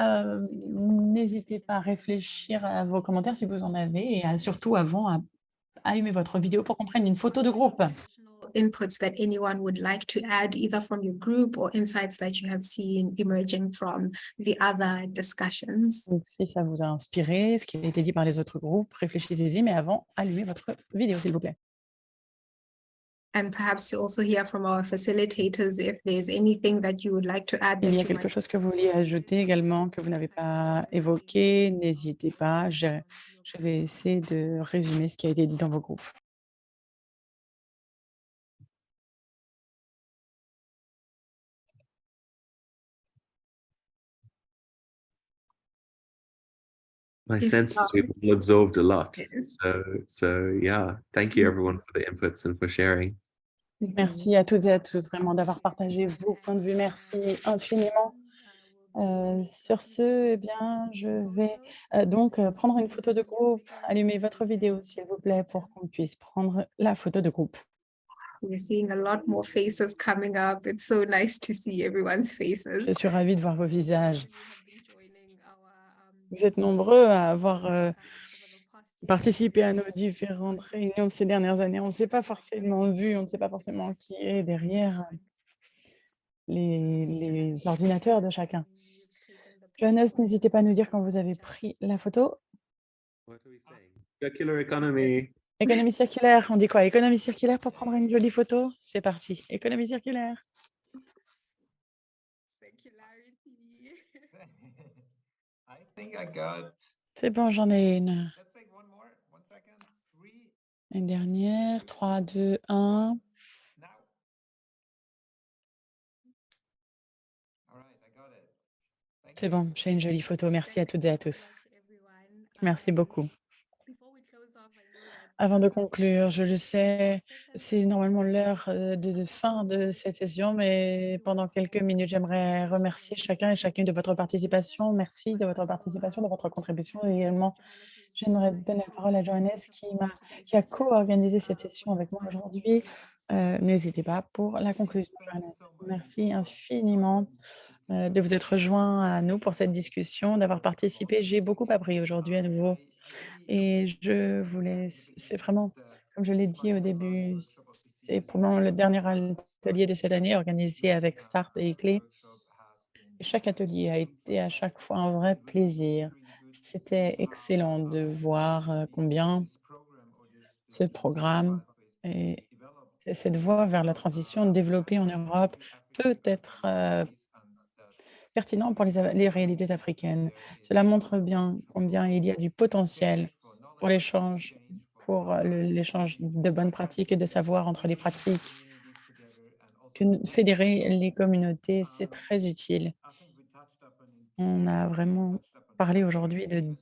n'hésitez pas à réfléchir à vos commentaires si vous en avez et surtout avant à allumer votre vidéo pour qu'on prenne une photo de groupe. inputs that anyone would like to add, either from your group or insights that you have seen emerging from the other discussions. Donc, si ça vous a inspiré, ce qui a été dit par les autres groupes, réfléchissez-y, mais avant, allumez votre vidéo, s'il vous plaît. And perhaps to also hear from our facilitators if there's anything that you would like to add. Il y a that you quelque might- chose que vous vouliez ajouter également, que vous n'avez pas évoqué, n'hésitez pas. Je vais essayer de résumer ce qui a été dit dans vos groupes. My If, sense is we've all absorbed a lot. Yes. So yeah, thank you everyone for the inputs and for sharing. Merci à toutes et à tous vraiment d'avoir partagé vos points de vue. Merci infiniment. Sur ce, eh bien, je vais donc prendre une photo de groupe. Allumez votre vidéo, s'il vous plaît, pour qu'on puisse prendre la photo de groupe. We're seeing a lot more faces coming up. It's so nice to see everyone's faces. Je suis ravie de voir vos visages. Vous êtes nombreux à avoir participé à nos différentes réunions de ces dernières années. On ne s'est pas forcément vu, on ne sait pas forcément qui est derrière les ordinateurs de chacun. Johannes, n'hésitez pas à nous dire quand vous avez pris la photo. What are we saying? Circular economy. Économie circulaire, on dit quoi? Économie circulaire pour prendre une jolie photo? C'est parti. Économie circulaire. I think I got. C'est bon, j'en ai une. Let's take one more. 1 second. 3. Une dernière. 3, 2, 1. Now. All right, I got it. Thank C'est you. bon, j'ai une jolie photo. Merci à toutes et à tous. Merci beaucoup. Avant de conclure, je le sais, c'est normalement l'heure de fin de cette session, mais pendant quelques minutes, j'aimerais remercier chacun et chacune de votre participation. Merci de votre participation, de votre contribution. Et également, j'aimerais donner la parole à Johannes qui a co-organisé cette session avec moi aujourd'hui. N'hésitez pas pour la conclusion, Johannes. Merci infiniment de vous être rejoint à nous pour cette discussion, d'avoir participé. J'ai beaucoup appris aujourd'hui à nouveau. Et je voulais, c'est vraiment, comme je l'ai dit au début, c'est probablement le dernier atelier de cette année organisé avec Start et Clé. Chaque atelier a été à chaque fois un vrai plaisir. C'était excellent de voir combien ce programme et cette voie vers la transition développée en Europe peut être pertinent pour les réalités africaines. Cela montre bien combien il y a du potentiel pour l'échange, l'échange de bonnes pratiques et de savoir entre les pratiques. Fédérer les communautés, c'est très utile. On a vraiment parlé aujourd'hui de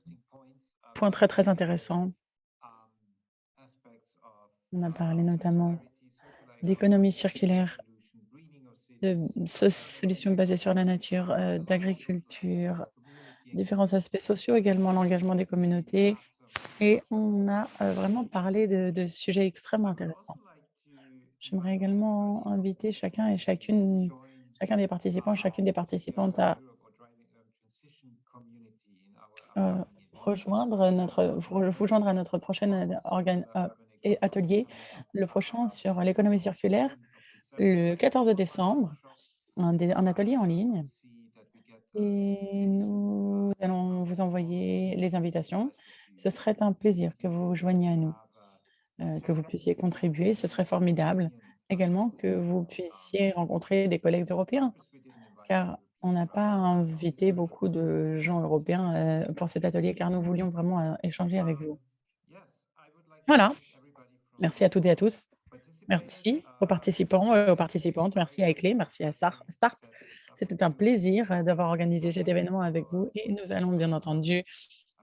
points très, très intéressants. On a parlé notamment d'économie circulaire, de solutions basées sur la nature, d'agriculture, différents aspects sociaux également, l'engagement des communautés. Et on a vraiment parlé de sujets extrêmement intéressants. J'aimerais également inviter chacun et chacune des participants, chacune des participantes à vous joindre à notre prochain atelier, le prochain sur l'économie circulaire, le 14 décembre, un atelier en ligne. Et nous allons vous envoyer les invitations. Ce serait un plaisir que vous vous joigniez à nous, que vous puissiez contribuer. Ce serait formidable également que vous puissiez rencontrer des collègues européens, car on n'a pas invité beaucoup de gens européens pour cet atelier, car nous voulions vraiment échanger avec vous. Voilà. Merci à toutes et à tous. Merci aux participants et aux participantes. Merci à Eclé, merci à Start. C'était un plaisir d'avoir organisé cet événement avec vous et nous allons bien entendu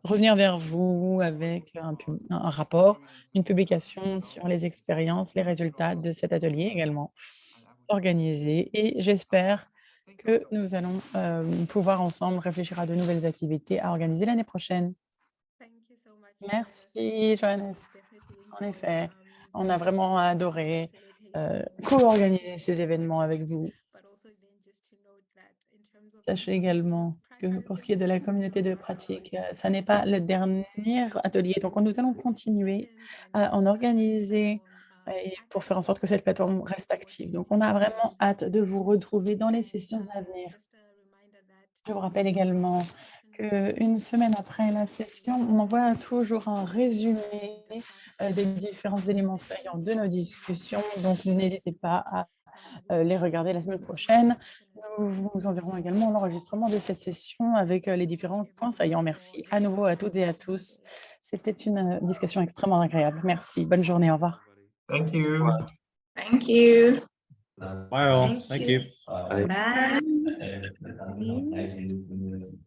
revenir vers vous avec un rapport, une publication sur les expériences, les résultats de cet atelier également organisé. Et j'espère que nous allons pouvoir ensemble réfléchir à de nouvelles activités à organiser l'année prochaine. Merci, Johannes. En effet, on a vraiment adoré co-organiser ces événements avec vous. Sachez également que pour ce qui est de la communauté de pratique, ça n'est pas le dernier atelier. Donc, nous allons continuer à en organiser et pour faire en sorte que cette plateforme reste active. Donc, on a vraiment hâte de vous retrouver dans les sessions à venir. Je vous rappelle également qu'une semaine après la session, on envoie toujours un résumé des différents éléments saillants de nos discussions. Donc, n'hésitez pas à les regarder la semaine prochaine. Nous vous enverrons également l'enregistrement de cette session avec les différents points saillants. Merci à nouveau à toutes et à tous. C'était une discussion extrêmement agréable. Merci. Bonne journée. Au revoir. Thank you. Thank you. Bye all. Thank Thank you. you. Bye. Bye.